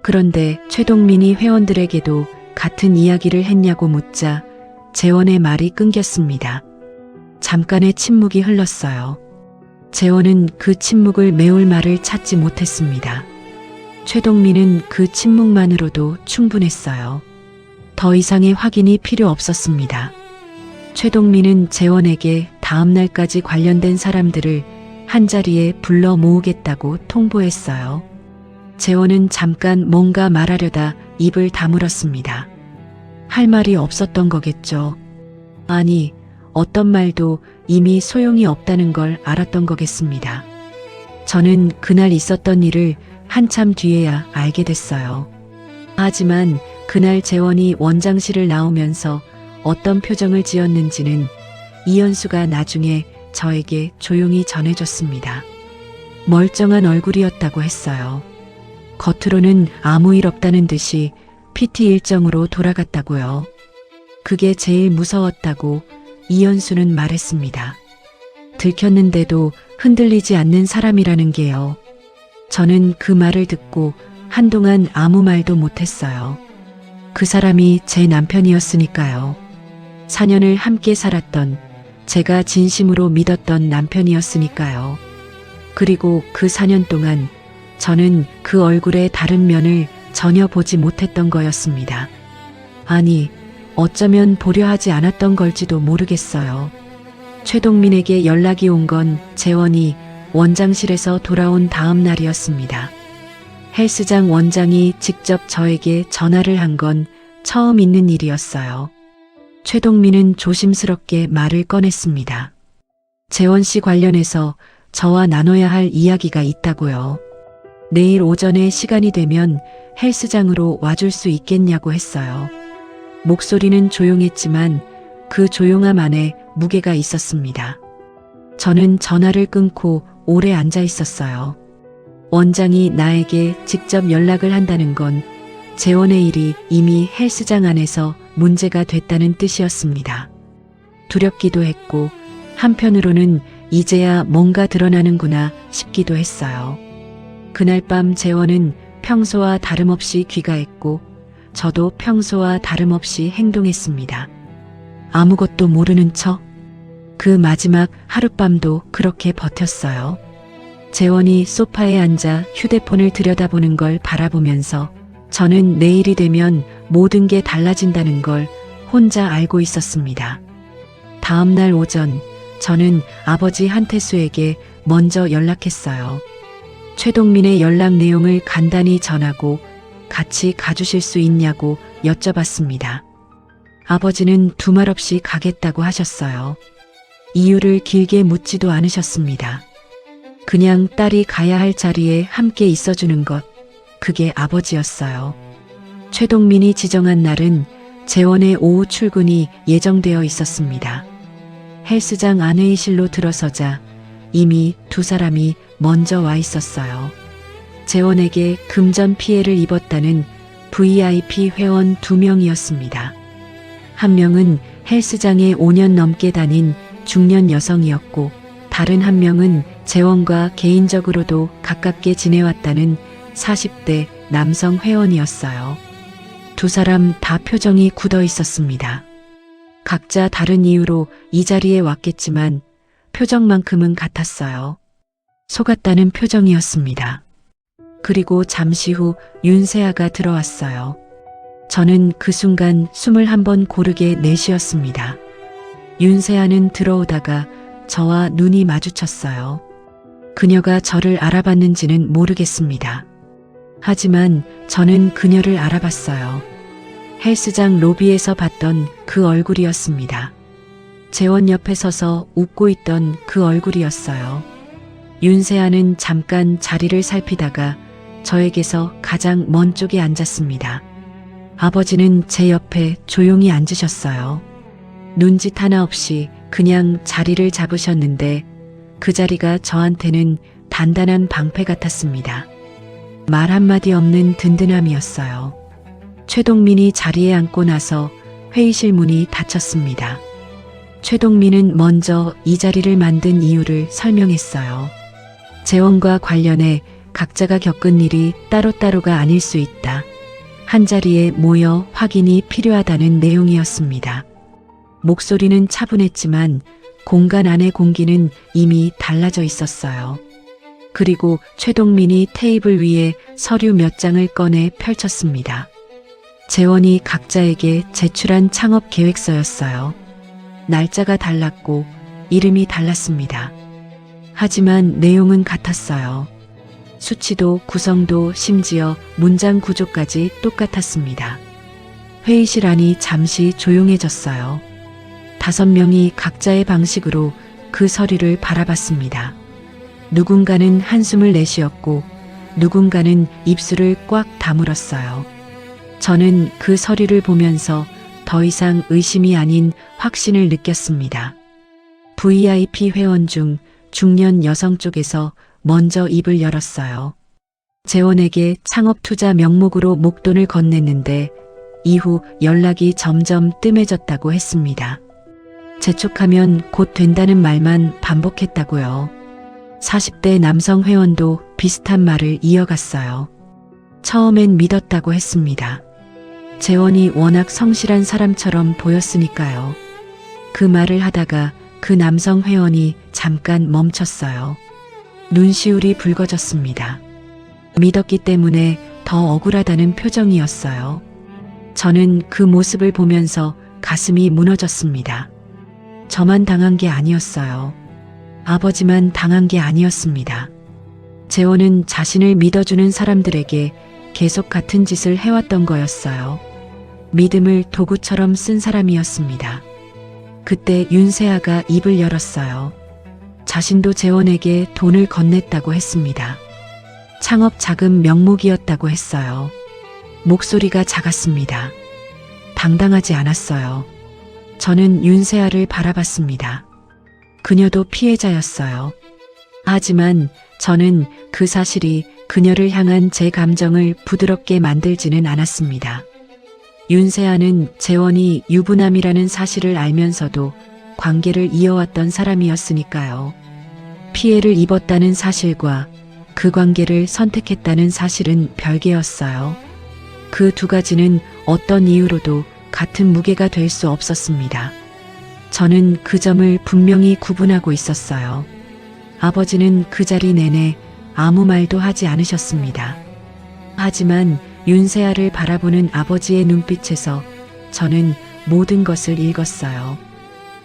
그런데 최동민이 회원들에게도 같은 이야기를 했냐고 묻자 재원의 말이 끊겼습니다. 잠깐의 침묵이 흘렀어요. 재원은 그 침묵을 메울 말을 찾지 못했습니다. 최동민은 그 침묵만으로도 충분했어요. 더 이상의 확인이 필요 없었습니다. 최동민은 재원에게 다음 날까지 관련된 사람들을 한자리에 불러 모으겠다고 통보했어요. 재원은 잠깐 뭔가 말하려다 입을 다물었습니다. 할 말이 없었던 거겠죠. 아니, 어떤 말도 이미 소용이 없다는 걸 알았던 거겠습니다. 저는 그날 있었던 일을 한참 뒤에야 알게 됐어요. 하지만 그날 재원이 원장실을 나오면서 어떤 표정을 지었는지는 이현수가 나중에 저에게 조용히 전해줬습니다. 멀쩡한 얼굴이었다고 했어요. 겉으로는 아무 일 없다는 듯이 PT 일정으로 돌아갔다고요. 그게 제일 무서웠다고 이현수는 말했습니다. 들켰는데도 흔들리지 않는 사람이라는 게요. 저는 그 말을 듣고 한동안 아무 말도 못했어요. 그 사람이 제 남편이었으니까요. 4년을 함께 살았던, 제가 진심으로 믿었던 남편이었으니까요. 그리고 그 4년 동안 저는 그 얼굴의 다른 면을 전혀 보지 못했던 거였습니다. 아니, 어쩌면 보려 하지 않았던 걸지도 모르겠어요. 최동민에게 연락이 온 건 재원이 원장실에서 돌아온 다음 날이었습니다. 헬스장 원장이 직접 저에게 전화를 한 건 처음 있는 일이었어요. 최동민은 조심스럽게 말을 꺼냈습니다. 재원 씨 관련해서 저와 나눠야 할 이야기가 있다고요. 내일 오전에 시간이 되면 헬스장으로 와줄 수 있겠냐고 했어요. 목소리는 조용했지만 그 조용함 안에 무게가 있었습니다. 저는 전화를 끊고 오래 앉아 있었어요. 원장이 나에게 직접 연락을 한다는 건 재원의 일이 이미 헬스장 안에서 문제가 됐다는 뜻이었습니다. 두렵기도 했고 한편으로는 이제야 뭔가 드러나는구나 싶기도 했어요. 그날 밤 재원은 평소와 다름없이 귀가했고 저도 평소와 다름없이 행동했습니다. 아무것도 모르는 척. 그 마지막 하룻밤도 그렇게 버텼어요. 재원이 소파에 앉아 휴대폰을 들여다보는 걸 바라보면서 저는 내일이 되면 모든 게 달라진다는 걸 혼자 알고 있었습니다. 다음 날 오전 저는 아버지 한태수에게 먼저 연락했어요. 최동민의 연락 내용을 간단히 전하고 같이 가주실 수 있냐고 여쭤봤습니다. 아버지는 두말 없이 가겠다고 하셨어요. 이유를 길게 묻지도 않으셨습니다. 그냥 딸이 가야 할 자리에 함께 있어주는 것, 그게 아버지였어요. 최동민이 지정한 날은 재원의 오후 출근이 예정되어 있었습니다. 헬스장 안회의실로 들어서자 이미 두 사람이 먼저 와 있었어요. 재원에게 금전 피해를 입었다는 VIP 회원 2명이었습니다. 한 명은 헬스장에 5년 넘게 다닌 중년 여성이었고 다른 한 명은 재원과 개인적으로도 가깝게 지내왔다는 40대 남성 회원이었어요. 두 사람 다 표정이 굳어 있었습니다. 각자 다른 이유로 이 자리에 왔겠지만 표정만큼은 같았어요. 속았다는 표정이었습니다. 그리고 잠시 후 윤세아가 들어왔어요. 저는 그 순간 숨을 한번 고르게 내쉬었습니다. 윤세아는 들어오다가 저와 눈이 마주쳤어요. 그녀가 저를 알아봤는지는 모르겠습니다. 하지만 저는 그녀를 알아봤어요. 헬스장 로비에서 봤던 그 얼굴이었습니다. 재원 옆에 서서 웃고 있던 그 얼굴이었어요. 윤세아는 잠깐 자리를 살피다가 저에게서 가장 먼 쪽에 앉았습니다. 아버지는 제 옆에 조용히 앉으셨어요. 눈짓 하나 없이 그냥 자리를 잡으셨는데 그 자리가 저한테는 단단한 방패 같았습니다. 말 한마디 없는 든든함이었어요. 최동민이 자리에 앉고 나서 회의실 문이 닫혔습니다. 최동민은 먼저 이 자리를 만든 이유를 설명했어요. 재원과 관련해 각자가 겪은 일이 따로따로가 아닐 수 있다. 한자리에 모여 확인이 필요하다는 내용이었습니다. 목소리는 차분했지만 공간 안의 공기는 이미 달라져 있었어요. 그리고 최동민이 테이블 위에 서류 몇 장을 꺼내 펼쳤습니다. 재원이 각자에게 제출한 창업 계획서였어요. 날짜가 달랐고 이름이 달랐습니다. 하지만 내용은 같았어요. 수치도 구성도 심지어 문장 구조까지 똑같았습니다. 회의실 안이 잠시 조용해졌어요. 5명이 각자의 방식으로 그 서류를 바라봤습니다. 누군가는 한숨을 내쉬었고 누군가는 입술을 꽉 다물었어요. 저는 그 서류를 보면서 더 이상 의심이 아닌 확신을 느꼈습니다. VIP 회원 중 중년 여성 쪽에서 먼저 입을 열었어요. 재원에게 창업 투자 명목으로 목돈을 건넸는데 이후 연락이 점점 뜸해졌다고 했습니다. 재촉하면 곧 된다는 말만 반복했다고요. 40대 남성 회원도 비슷한 말을 이어갔어요. 처음엔 믿었다고 했습니다. 재원이 워낙 성실한 사람처럼 보였으니까요. 그 말을 하다가 그 남성 회원이 잠깐 멈췄어요. 눈시울이 붉어졌습니다. 믿었기 때문에 더 억울하다는 표정이었어요. 저는 그 모습을 보면서 가슴이 무너졌습니다. 저만 당한 게 아니었어요. 아버지만 당한 게 아니었습니다. 재원은 자신을 믿어주는 사람들에게 계속 같은 짓을 해왔던 거였어요. 믿음을 도구처럼 쓴 사람이었습니다. 그때 윤세아가 입을 열었어요. 자신도 재원에게 돈을 건넸다고 했습니다. 창업 자금 명목이었다고 했어요. 목소리가 작았습니다. 당당하지 않았어요. 저는 윤세아를 바라봤습니다. 그녀도 피해자였어요. 하지만 저는 그 사실이 그녀를 향한 제 감정을 부드럽게 만들지는 않았습니다. 윤세아는 재원이 유부남이라는 사실을 알면서도 관계를 이어왔던 사람이었으니까요. 피해를 입었다는 사실과 그 관계를 선택했다는 사실은 별개였어요. 그 두 가지는 어떤 이유로도 같은 무게가 될 수 없었습니다. 저는 그 점을 분명히 구분하고 있었어요. 아버지는 그 자리 내내 아무 말도 하지 않으셨습니다. 하지만 윤세아를 바라보는 아버지의 눈빛에서 저는 모든 것을 읽었어요.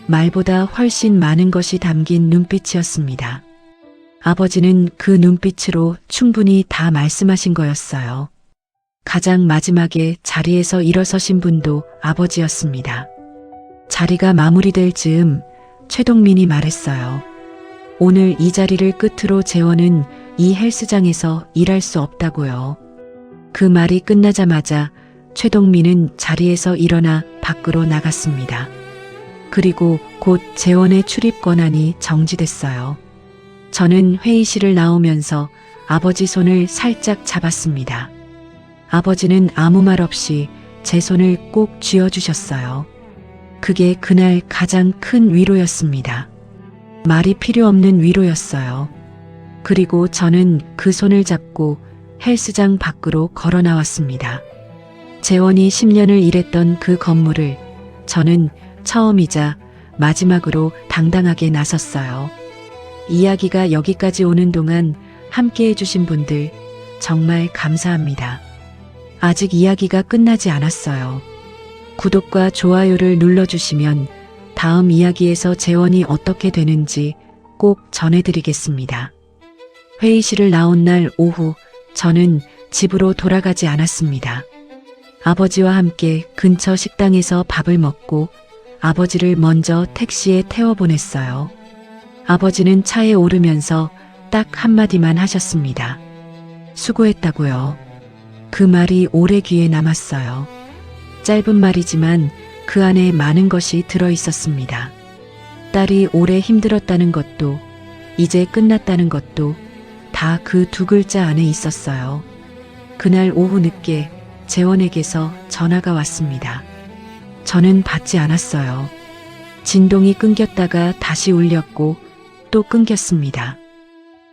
말보다 훨씬 많은 것이 담긴 눈빛이었습니다. 아버지는 그 눈빛으로 충분히 다 말씀하신 거였어요. 가장 마지막에 자리에서 일어서신 분도 아버지였습니다. 자리가 마무리될 즈음 최동민이 말했어요. 오늘 이 자리를 끝으로 재원은 이 헬스장에서 일할 수 없다고요. 그 말이 끝나자마자 최동민은 자리에서 일어나 밖으로 나갔습니다. 그리고 곧 재원의 출입 권한이 정지됐어요. 저는 회의실을 나오면서 아버지 손을 살짝 잡았습니다. 아버지는 아무 말 없이 제 손을 꼭 쥐어주셨어요. 그게 그날 가장 큰 위로였습니다. 말이 필요 없는 위로였어요. 그리고 저는 그 손을 잡고 헬스장 밖으로 걸어 나왔습니다. 재원이 10년을 일했던 그 건물을 저는 처음이자 마지막으로 당당하게 나섰어요. 이야기가 여기까지 오는 동안 함께 해주신 분들 정말 감사합니다. 아직 이야기가 끝나지 않았어요. 구독과 좋아요를 눌러주시면 다음 이야기에서 재원이 어떻게 되는지 꼭 전해드리겠습니다. 회의실을 나온 날 오후 저는 집으로 돌아가지 않았습니다. 아버지와 함께 근처 식당에서 밥을 먹고 아버지를 먼저 택시에 태워보냈어요. 아버지는 차에 오르면서 딱 한마디만 하셨습니다. 수고했다고요. 그 말이 오래 귀에 남았어요. 짧은 말이지만 그 안에 많은 것이 들어 있었습니다. 딸이 오래 힘들었다는 것도 이제 끝났다는 것도 다 그 두 글자 안에 있었어요. 그날 오후 늦게 재원에게서 전화가 왔습니다. 저는 받지 않았어요. 진동이 끊겼다가 다시 울렸고 또 끊겼습니다.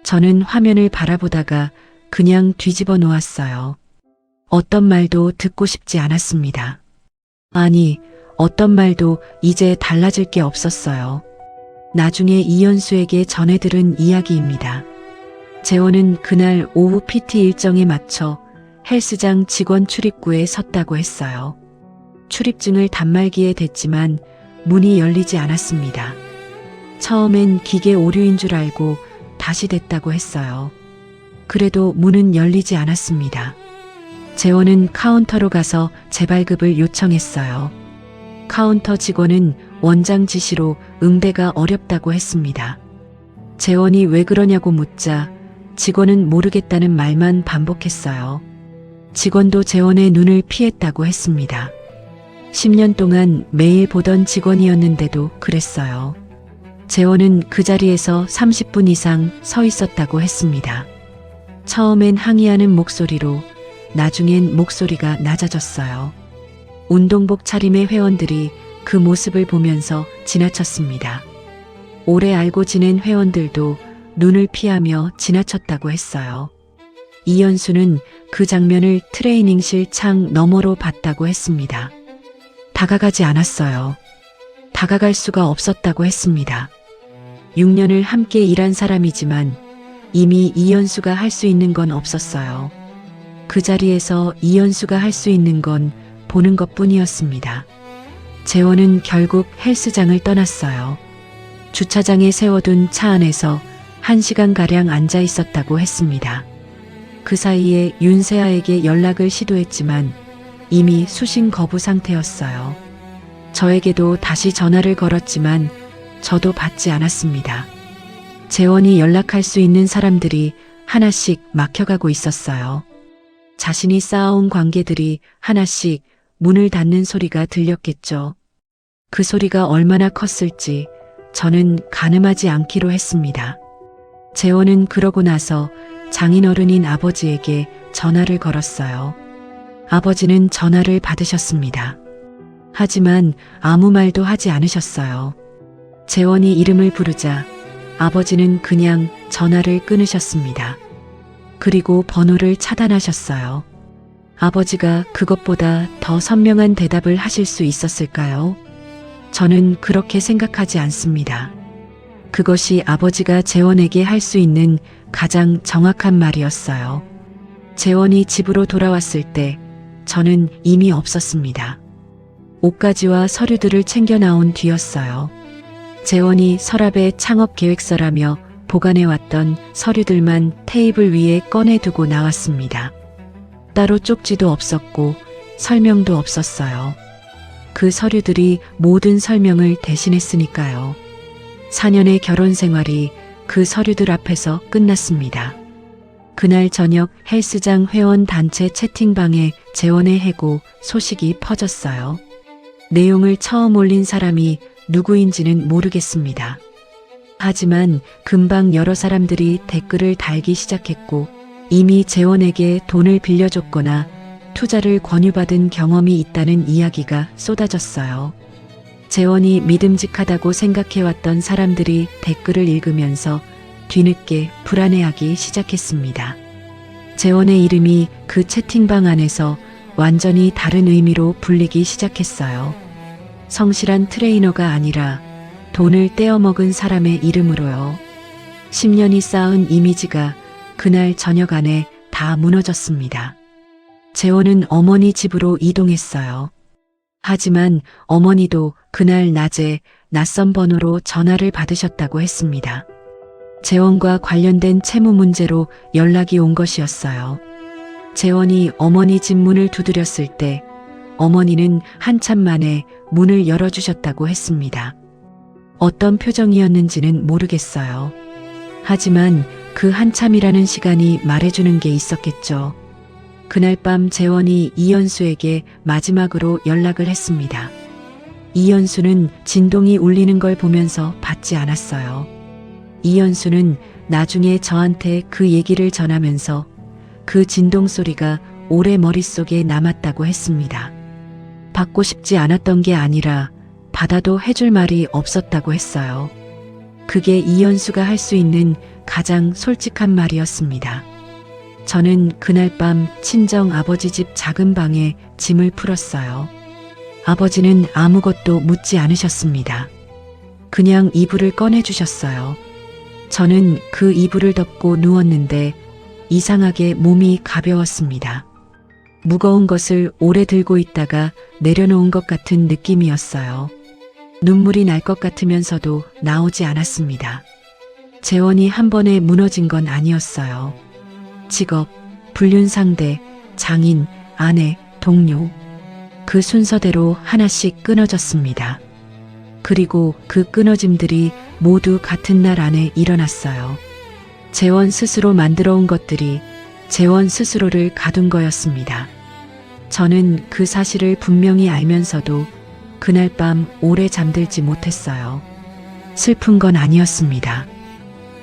저는 화면을 바라보다가 그냥 뒤집어 놓았어요. 어떤 말도 듣고 싶지 않았습니다. 아니, 어떤 말도 이제 달라질 게 없었어요. 나중에 이현수에게 전해 들은 이야기입니다. 재원은 그날 오후 PT 일정에 맞춰 헬스장 직원 출입구에 섰다고 했어요. 출입증을 단말기에 댔지만 문이 열리지 않았습니다. 처음엔 기계 오류인 줄 알고 다시 댔다고 했어요. 그래도 문은 열리지 않았습니다. 재원은 카운터로 가서 재발급을 요청했어요. 카운터 직원은 원장 지시로 응대가 어렵다고 했습니다. 재원이 왜 그러냐고 묻자 직원은 모르겠다는 말만 반복했어요. 직원도 재원의 눈을 피했다고 했습니다. 10년 동안 매일 보던 직원이었는데도 그랬어요. 재원은 그 자리에서 30분 이상 서 있었다고 했습니다. 처음엔 항의하는 목소리로 나중엔 목소리가 낮아졌어요. 운동복 차림의 회원들이 그 모습을 보면서 지나쳤습니다. 오래 알고 지낸 회원들도 눈을 피하며 지나쳤다고 했어요. 이현수는 그 장면을 트레이닝실 창 너머로 봤다고 했습니다. 다가가지 않았어요. 다가갈 수가 없었다고 했습니다. 6년을 함께 일한 사람이지만 이미 이현수가 할 수 있는 건 없었어요. 그 자리에서 이현수가 할 수 있는 건 보는 것뿐이었습니다. 재원은 결국 헬스장을 떠났어요. 주차장에 세워둔 차 안에서 1시간가량 앉아 있었다고 했습니다. 그 사이에 윤세아에게 연락을 시도했지만 이미 수신 거부 상태였어요. 저에게도 다시 전화를 걸었지만 저도 받지 않았습니다. 재원이 연락할 수 있는 사람들이 하나씩 막혀가고 있었어요. 자신이 쌓아온 관계들이 하나씩 문을 닫는 소리가 들렸겠죠. 그 소리가 얼마나 컸을지 저는 가늠하지 않기로 했습니다. 재원은 그러고 나서 장인어른인 아버지에게 전화를 걸었어요. 아버지는 전화를 받으셨습니다. 하지만 아무 말도 하지 않으셨어요. 재원이 이름을 부르자 아버지는 그냥 전화를 끊으셨습니다. 그리고 번호를 차단하셨어요. 아버지가 그것보다 더 선명한 대답을 하실 수 있었을까요? 저는 그렇게 생각하지 않습니다. 그것이 아버지가 재원에게 할 수 있는 가장 정확한 말이었어요. 재원이 집으로 돌아왔을 때 저는 이미 없었습니다. 옷가지와 서류들을 챙겨 나온 뒤였어요. 재원이 서랍에 창업 계획서라며 보관해왔던 서류들만 테이블 위에 꺼내두고 나왔습니다. 따로 쪽지도 없었고 설명도 없었어요. 그 서류들이 모든 설명을 대신했으니까요. 4년의 결혼 생활이 그 서류들 앞에서 끝났습니다. 그날 저녁 헬스장 회원 단체 채팅방에 재원의 해고 소식이 퍼졌어요. 내용을 처음 올린 사람이 누구인지는 모르겠습니다. 하지만 금방 여러 사람들이 댓글을 달기 시작했고 이미 재원에게 돈을 빌려줬거나 투자를 권유받은 경험이 있다는 이야기가 쏟아졌어요. 재원이 믿음직하다고 생각해왔던 사람들이 댓글을 읽으면서 뒤늦게 불안해하기 시작했습니다. 재원의 이름이 그 채팅방 안에서 완전히 다른 의미로 불리기 시작했어요. 성실한 트레이너가 아니라 돈을 떼어먹은 사람의 이름으로요. 10년이 쌓은 이미지가 그날 저녁 안에 다 무너졌습니다. 재원은 어머니 집으로 이동했어요. 하지만 어머니도 그날 낮에 낯선 번호로 전화를 받으셨다고 했습니다. 재원과 관련된 채무 문제로 연락이 온 것이었어요. 재원이 어머니 집 문을 두드렸을 때 어머니는 한참 만에 문을 열어주셨다고 했습니다. 어떤 표정이었는지는 모르겠어요. 하지만 그 한참이라는 시간이 말해주는 게 있었겠죠. 그날 밤 재원이 이현수에게 마지막으로 연락을 했습니다. 이현수는 진동이 울리는 걸 보면서 받지 않았어요. 이현수는 나중에 저한테 그 얘기를 전하면서 그 진동 소리가 오래 머릿속에 남았다고 했습니다. 받고 싶지 않았던 게 아니라 받아도 해줄 말이 없었다고 했어요. 그게 이현수가 할 수 있는 가장 솔직한 말이었습니다. 저는 그날 밤 친정 아버지 집 작은 방에 짐을 풀었어요. 아버지는 아무것도 묻지 않으셨습니다. 그냥 이불을 꺼내주셨어요. 저는 그 이불을 덮고 누웠는데 이상하게 몸이 가벼웠습니다. 무거운 것을 오래 들고 있다가 내려놓은 것 같은 느낌이었어요. 눈물이 날 것 같으면서도 나오지 않았습니다. 재원이 한 번에 무너진 건 아니었어요. 직업, 불륜상대, 장인, 아내, 동료. 그 순서대로 하나씩 끊어졌습니다. 그리고 그 끊어짐들이 모두 같은 날 안에 일어났어요. 재원 스스로 만들어 온 것들이 재원 스스로를 가둔 거였습니다. 저는 그 사실을 분명히 알면서도 그날 밤 오래 잠들지 못했어요. 슬픈 건 아니었습니다.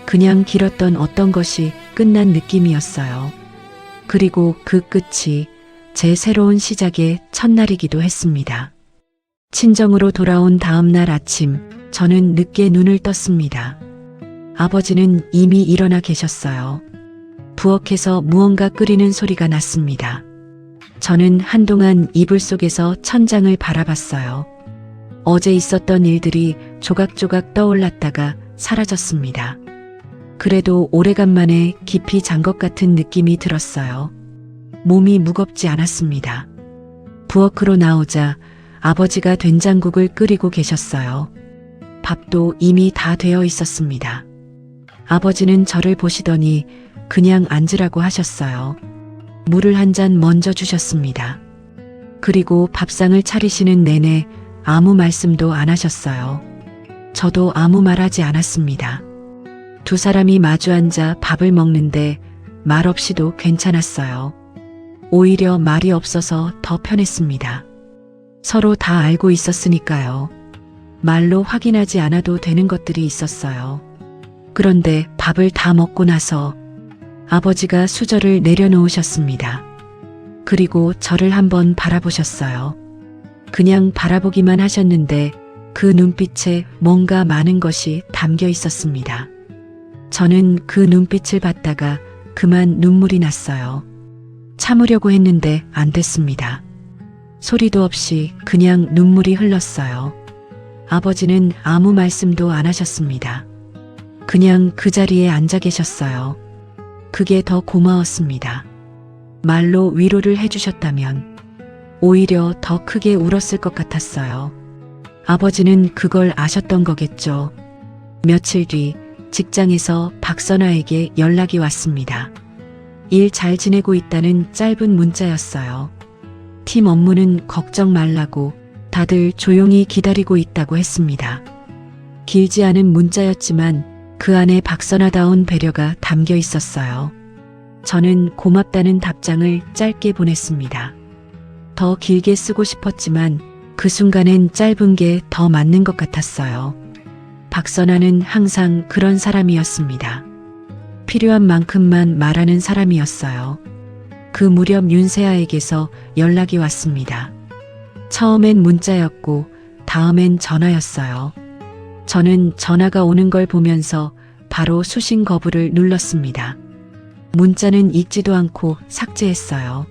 그냥 길었던 어떤 것이 끝난 느낌이었어요. 그리고 그 끝이 제 새로운 시작의 첫날이기도 했습니다. 친정으로 돌아온 다음 날 아침, 저는 늦게 눈을 떴습니다. 아버지는 이미 일어나 계셨어요. 부엌에서 무언가 끓이는 소리가 났습니다. 저는 한동안 이불 속에서 천장을 바라봤어요. 어제 있었던 일들이 조각조각 떠올랐다가 사라졌습니다. 그래도 오래간만에 깊이 잔 것 같은 느낌이 들었어요. 몸이 무겁지 않았습니다. 부엌으로 나오자 아버지가 된장국을 끓이고 계셨어요. 밥도 이미 다 되어 있었습니다. 아버지는 저를 보시더니 그냥 앉으라고 하셨어요. 물을 한 잔 먼저 주셨습니다. 그리고 밥상을 차리시는 내내 아무 말씀도 안 하셨어요. 저도 아무 말 하지 않았습니다. 두 사람이 마주 앉아 밥을 먹는데 말없이도 괜찮았어요. 오히려 말이 없어서 더 편했습니다. 서로 다 알고 있었으니까요. 말로 확인하지 않아도 되는 것들이 있었어요. 그런데 밥을 다 먹고 나서 아버지가 수저를 내려놓으셨습니다. 그리고 저를 한번 바라보셨어요. 그냥 바라보기만 하셨는데 그 눈빛에 뭔가 많은 것이 담겨 있었습니다. 저는 그 눈빛을 봤다가 그만 눈물이 났어요. 참으려고 했는데 안 됐습니다. 소리도 없이 그냥 눈물이 흘렀어요. 아버지는 아무 말씀도 안 하셨습니다. 그냥 그 자리에 앉아 계셨어요. 그게 더 고마웠습니다. 말로 위로를 해주셨다면 오히려 더 크게 울었을 것 같았어요. 아버지는 그걸 아셨던 거겠죠. 며칠 뒤 직장에서 박선아에게 연락이 왔습니다. 일 잘 지내고 있다는 짧은 문자였어요. 팀 업무는 걱정 말라고 다들 조용히 기다리고 있다고 했습니다. 길지 않은 문자였지만 그 안에 박선아다운 배려가 담겨 있었어요. 저는 고맙다는 답장을 짧게 보냈습니다. 더 길게 쓰고 싶었지만 그 순간엔 짧은 게 더 맞는 것 같았어요. 박선아는 항상 그런 사람이었습니다. 필요한 만큼만 말하는 사람이었어요. 그 무렵 윤세아에게서 연락이 왔습니다. 처음엔 문자였고 다음엔 전화였어요. 저는 전화가 오는 걸 보면서 바로 수신 거부를 눌렀습니다. 문자는 읽지도 않고 삭제했어요.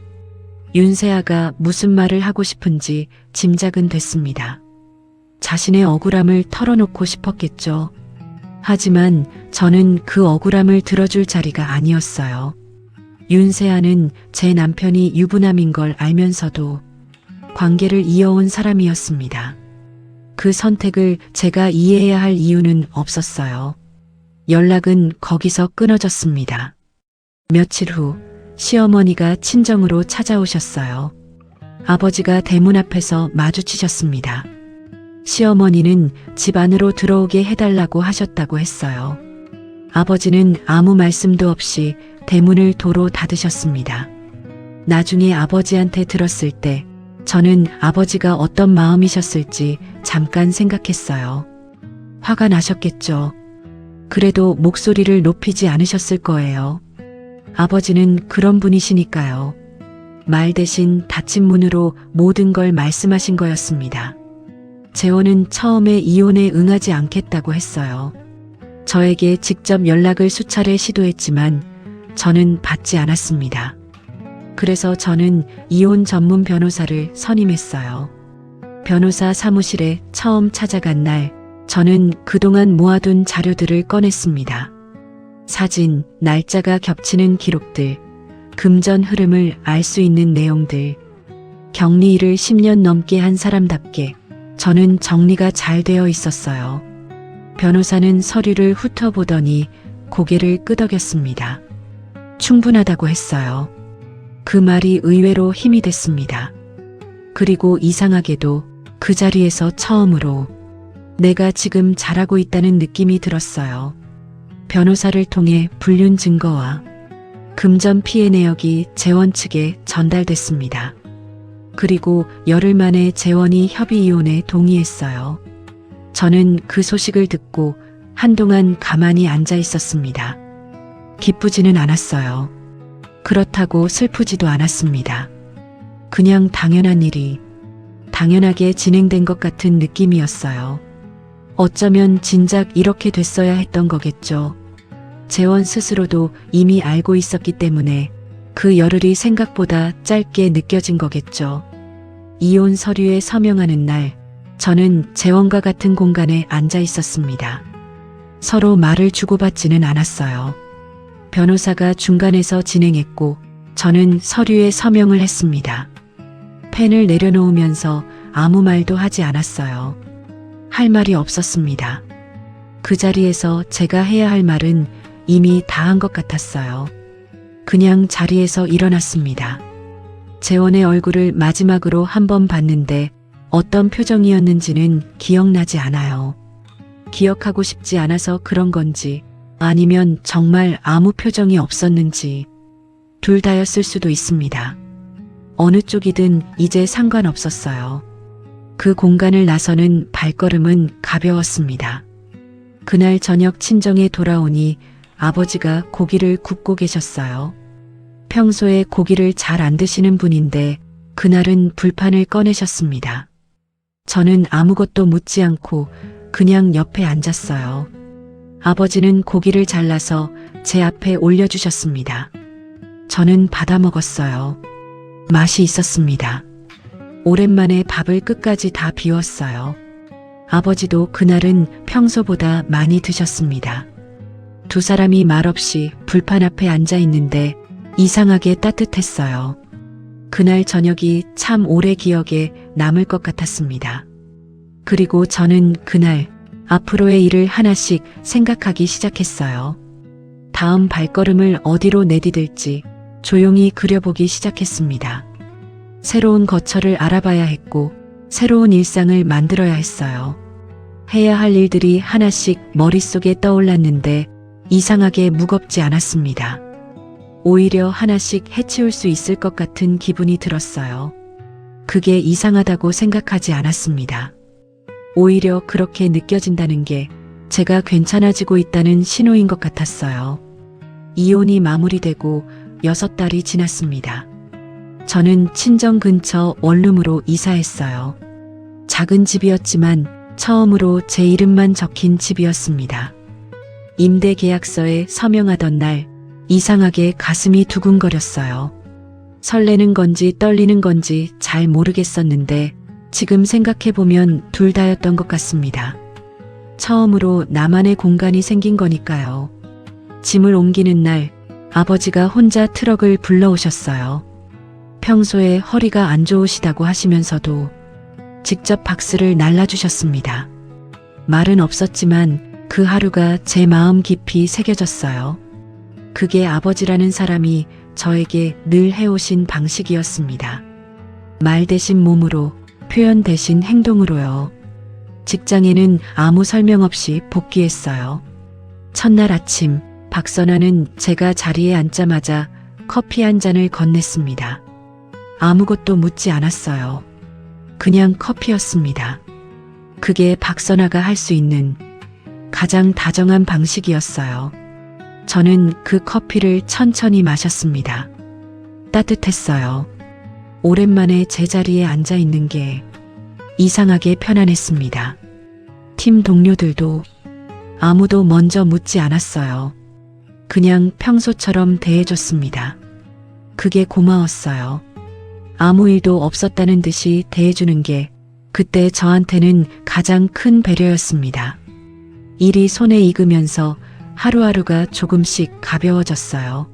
윤세아가 무슨 말을 하고 싶은지 짐작은 됐습니다. 자신의 억울함을 털어놓고 싶었겠죠. 하지만 저는 그 억울함을 들어줄 자리가 아니었어요. 윤세아는 제 남편이 유부남인 걸 알면서도 관계를 이어온 사람이었습니다. 그 선택을 제가 이해해야 할 이유는 없었어요. 연락은 거기서 끊어졌습니다. 며칠 후 시어머니가 친정으로 찾아오셨어요. 아버지가 대문 앞에서 마주치셨습니다. 시어머니는 집 안으로 들어오게 해달라고 하셨다고 했어요. 아버지는 아무 말씀도 없이 대문을 도로 닫으셨습니다. 나중에 아버지한테 들었을 때 저는 아버지가 어떤 마음이셨을지 잠깐 생각했어요. 화가 나셨겠죠. 그래도 목소리를 높이지 않으셨을 거예요. 아버지는 그런 분이시니까요. 말 대신 닫힌 문으로 모든 걸 말씀하신 거였습니다. 재원은 처음에 이혼에 응하지 않겠다고 했어요. 저에게 직접 연락을 수차례 시도했지만 저는 받지 않았습니다. 그래서 저는 이혼 전문 변호사를 선임했어요. 변호사 사무실에 처음 찾아간 날, 저는 그동안 모아둔 자료들을 꺼냈습니다. 사진, 날짜가 겹치는 기록들, 금전 흐름을 알 수 있는 내용들. 격리 일을 10년 넘게 한 사람답게 저는 정리가 잘 되어 있었어요. 변호사는 서류를 훑어보더니 고개를 끄덕였습니다. 충분하다고 했어요. 그 말이 의외로 힘이 됐습니다. 그리고 이상하게도 그 자리에서 처음으로 내가 지금 잘하고 있다는 느낌이 들었어요. 변호사를 통해 불륜 증거와 금전 피해 내역이 재원 측에 전달됐습니다. 그리고 열흘 만에 재원이 협의 이혼에 동의했어요. 저는 그 소식을 듣고 한동안 가만히 앉아 있었습니다. 기쁘지는 않았어요. 그렇다고 슬프지도 않았습니다. 그냥 당연한 일이 당연하게 진행된 것 같은 느낌이었어요. 어쩌면 진작 이렇게 됐어야 했던 거겠죠. 재원 스스로도 이미 알고 있었기 때문에 그 열흘이 생각보다 짧게 느껴진 거겠죠. 이혼 서류에 서명하는 날, 저는 재원과 같은 공간에 앉아 있었습니다. 서로 말을 주고받지는 않았어요. 변호사가 중간에서 진행했고 저는 서류에 서명을 했습니다. 펜을 내려놓으면서 아무 말도 하지 않았어요. 할 말이 없었습니다. 그 자리에서 제가 해야 할 말은 이미 다 한 것 같았어요. 그냥 자리에서 일어났습니다. 재원의 얼굴을 마지막으로 한 번 봤는데 어떤 표정이었는지는 기억나지 않아요. 기억하고 싶지 않아서 그런 건지 아니면 정말 아무 표정이 없었는지 둘 다였을 수도 있습니다. 어느 쪽이든 이제 상관없었어요. 그 공간을 나서는 발걸음은 가벼웠습니다. 그날 저녁 친정에 돌아오니 아버지가 고기를 굽고 계셨어요. 평소에 고기를 잘 안 드시는 분인데 그날은 불판을 꺼내셨습니다. 저는 아무것도 묻지 않고 그냥 옆에 앉았어요. 아버지는 고기를 잘라서 제 앞에 올려주셨습니다. 저는 받아 먹었어요. 맛이 있었습니다. 오랜만에 밥을 끝까지 다 비웠어요. 아버지도 그날은 평소보다 많이 드셨습니다. 두 사람이 말없이 불판 앞에 앉아 있는데 이상하게 따뜻했어요. 그날 저녁이 참 오래 기억에 남을 것 같았습니다. 그리고 저는 그날 앞으로의 일을 하나씩 생각하기 시작했어요. 다음 발걸음을 어디로 내디딜지 조용히 그려보기 시작했습니다. 새로운 거처를 알아봐야 했고 새로운 일상을 만들어야 했어요. 해야 할 일들이 하나씩 머릿속에 떠올랐는데 이상하게 무겁지 않았습니다. 오히려 하나씩 해치울 수 있을 것 같은 기분이 들었어요. 그게 이상하다고 생각하지 않았습니다. 오히려 그렇게 느껴진다는 게 제가 괜찮아지고 있다는 신호인 것 같았어요. 이혼이 마무리되고 6달이 지났습니다. 저는 친정 근처 원룸으로 이사했어요. 작은 집이었지만 처음으로 제 이름만 적힌 집이었습니다. 임대 계약서에 서명하던 날 이상하게 가슴이 두근거렸어요. 설레는 건지 떨리는 건지 잘 모르겠었는데 지금 생각해보면 둘 다였던 것 같습니다. 처음으로 나만의 공간이 생긴 거니까요. 짐을 옮기는 날 아버지가 혼자 트럭을 불러오셨어요. 평소에 허리가 안 좋으시다고 하시면서도 직접 박스를 날라주셨습니다. 말은 없었지만 그 하루가 제 마음 깊이 새겨졌어요. 그게 아버지라는 사람이 저에게 늘 해오신 방식이었습니다. 말 대신 몸으로, 표현 대신 행동으로요. 직장에는 아무 설명 없이 복귀했어요. 첫날 아침, 박선아는 제가 자리에 앉자마자 커피 한 잔을 건넸습니다. 아무것도 묻지 않았어요. 그냥 커피였습니다. 그게 박선아가 할 수 있는 가장 다정한 방식이었어요. 저는 그 커피를 천천히 마셨습니다. 따뜻했어요. 오랜만에 제자리에 앉아 있는 게 이상하게 편안했습니다. 팀 동료들도 아무도 먼저 묻지 않았어요. 그냥 평소처럼 대해줬습니다. 그게 고마웠어요. 아무 일도 없었다는 듯이 대해주는 게 그때 저한테는 가장 큰 배려였습니다. 일이 손에 익으면서 하루하루가 조금씩 가벼워졌어요.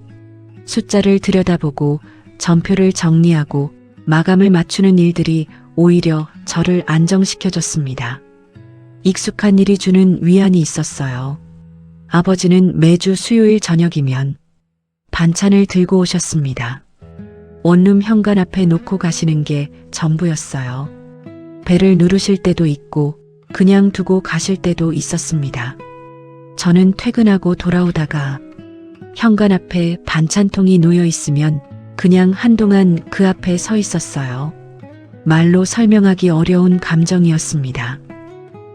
숫자를 들여다보고 전표를 정리하고 마감을 맞추는 일들이 오히려 저를 안정시켜줬습니다. 익숙한 일이 주는 위안이 있었어요. 아버지는 매주 수요일 저녁이면 반찬을 들고 오셨습니다. 원룸 현관 앞에 놓고 가시는 게 전부였어요. 배를 누르실 때도 있고 그냥 두고 가실 때도 있었습니다. 저는 퇴근하고 돌아오다가 현관 앞에 반찬통이 놓여 있으면 그냥 한동안 그 앞에 서 있었어요. 말로 설명하기 어려운 감정이었습니다.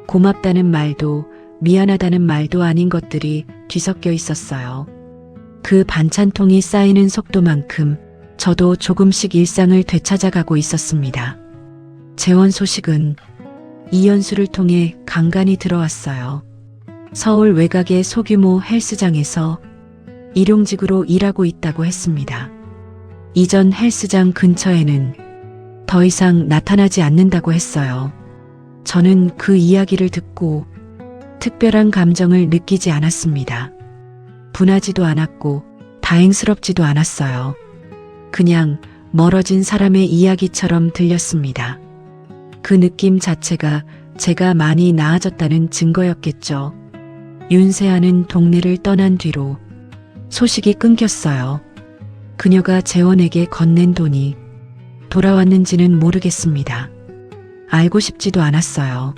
고맙다는 말도 미안하다는 말도 아닌 것들이 뒤섞여 있었어요. 그 반찬통이 쌓이는 속도만큼 저도 조금씩 일상을 되찾아가고 있었습니다. 재원 소식은 이연수를 통해 간간히 들어왔어요. 서울 외곽의 소규모 헬스장에서 일용직으로 일하고 있다고 했습니다. 이전 헬스장 근처에는 더 이상 나타나지 않는다고 했어요. 저는 그 이야기를 듣고 특별한 감정을 느끼지 않았습니다. 분하지도 않았고 다행스럽지도 않았어요. 그냥 멀어진 사람의 이야기처럼 들렸습니다. 그 느낌 자체가 제가 많이 나아졌다는 증거였겠죠. 윤세아는 동네를 떠난 뒤로 소식이 끊겼어요. 그녀가 재원에게 건넨 돈이 돌아왔는지는 모르겠습니다. 알고 싶지도 않았어요.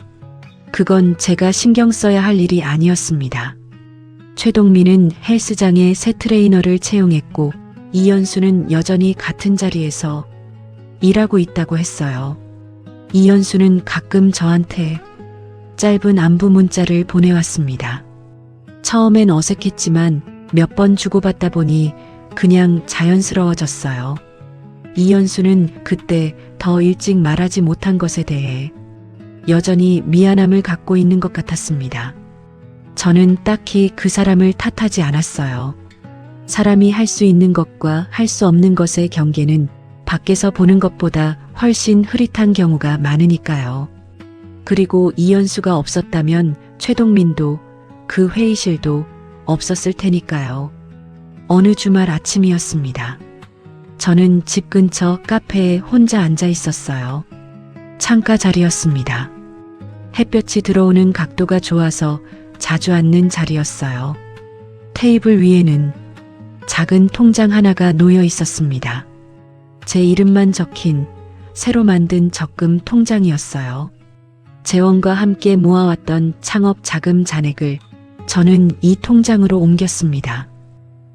그건 제가 신경 써야 할 일이 아니었습니다. 최동민은 헬스장에 새 트레이너를 채용했고 이연수는 여전히 같은 자리에서 일하고 있다고 했어요. 이연수는 가끔 저한테 짧은 안부 문자를 보내왔습니다. 처음엔 어색했지만 몇 번 주고받다 보니 그냥 자연스러워졌어요. 이연수는 그때 더 일찍 말하지 못한 것에 대해 여전히 미안함을 갖고 있는 것 같았습니다. 저는 딱히 그 사람을 탓하지 않았어요. 사람이 할 수 있는 것과 할 수 없는 것의 경계는 밖에서 보는 것보다 훨씬 흐릿한 경우가 많으니까요. 그리고 이연수가 없었다면 최동민도 그 회의실도 없었을 테니까요. 어느 주말 아침이었습니다. 저는 집 근처 카페에 혼자 앉아 있었어요. 창가 자리였습니다. 햇볕이 들어오는 각도가 좋아서 자주 앉는 자리였어요. 테이블 위에는 작은 통장 하나가 놓여 있었습니다. 제 이름만 적힌 새로 만든 적금 통장이었어요. 재원과 함께 모아왔던 창업 자금 잔액을 저는 이 통장으로 옮겼습니다.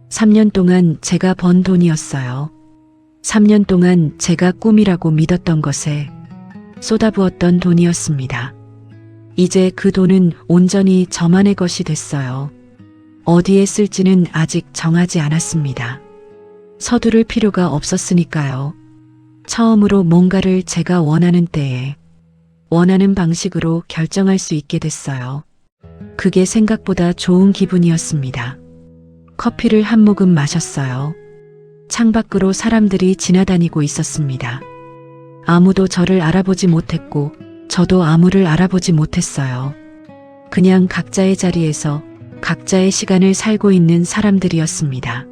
3년 동안 제가 번 돈이었어요. 3년 동안 제가 꿈이라고 믿었던 것에 쏟아부었던 돈이었습니다. 이제 그 돈은 온전히 저만의 것이 됐어요. 어디에 쓸지는 아직 정하지 않았습니다. 서두를 필요가 없었으니까요. 처음으로 뭔가를 제가 원하는 때에 원하는 방식으로 결정할 수 있게 됐어요. 그게 생각보다 좋은 기분이었습니다. 커피를 한 모금 마셨어요. 창밖으로 사람들이 지나다니고 있었습니다. 아무도 저를 알아보지 못했고 저도 아무를 알아보지 못했어요. 그냥 각자의 자리에서 각자의 시간을 살고 있는 사람들이었습니다.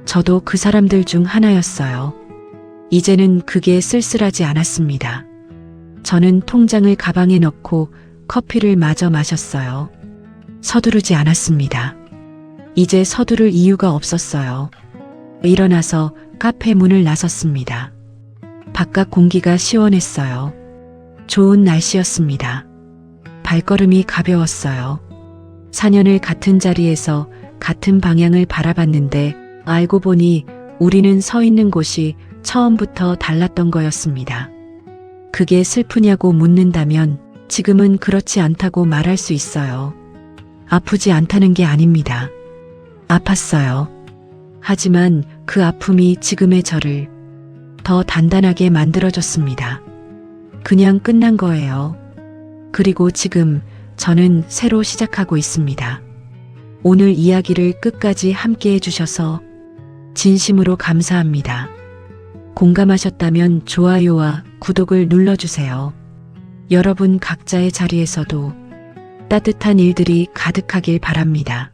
저도 그 사람들 중 하나였어요. 이제는 그게 쓸쓸하지 않았습니다. 저는 통장을 가방에 넣고 커피를 마저 마셨어요. 서두르지 않았습니다. 이제 서두를 이유가 없었어요. 일어나서 카페 문을 나섰습니다. 바깥 공기가 시원했어요. 좋은 날씨였습니다. 발걸음이 가벼웠어요. 4년을 같은 자리에서 같은 방향을 바라봤는데 알고 보니 우리는 서 있는 곳이 처음부터 달랐던 거였습니다. 그게 슬프냐고 묻는다면 지금은 그렇지 않다고 말할 수 있어요. 아프지 않다는 게 아닙니다. 아팠어요. 하지만 그 아픔이 지금의 저를 더 단단하게 만들어줬습니다. 그냥 끝난 거예요. 그리고 지금 저는 새로 시작하고 있습니다. 오늘 이야기를 끝까지 함께 해주셔서 진심으로 감사합니다. 공감하셨다면 좋아요와 구독을 눌러주세요. 여러분 각자의 자리에서도 따뜻한 일들이 가득하길 바랍니다.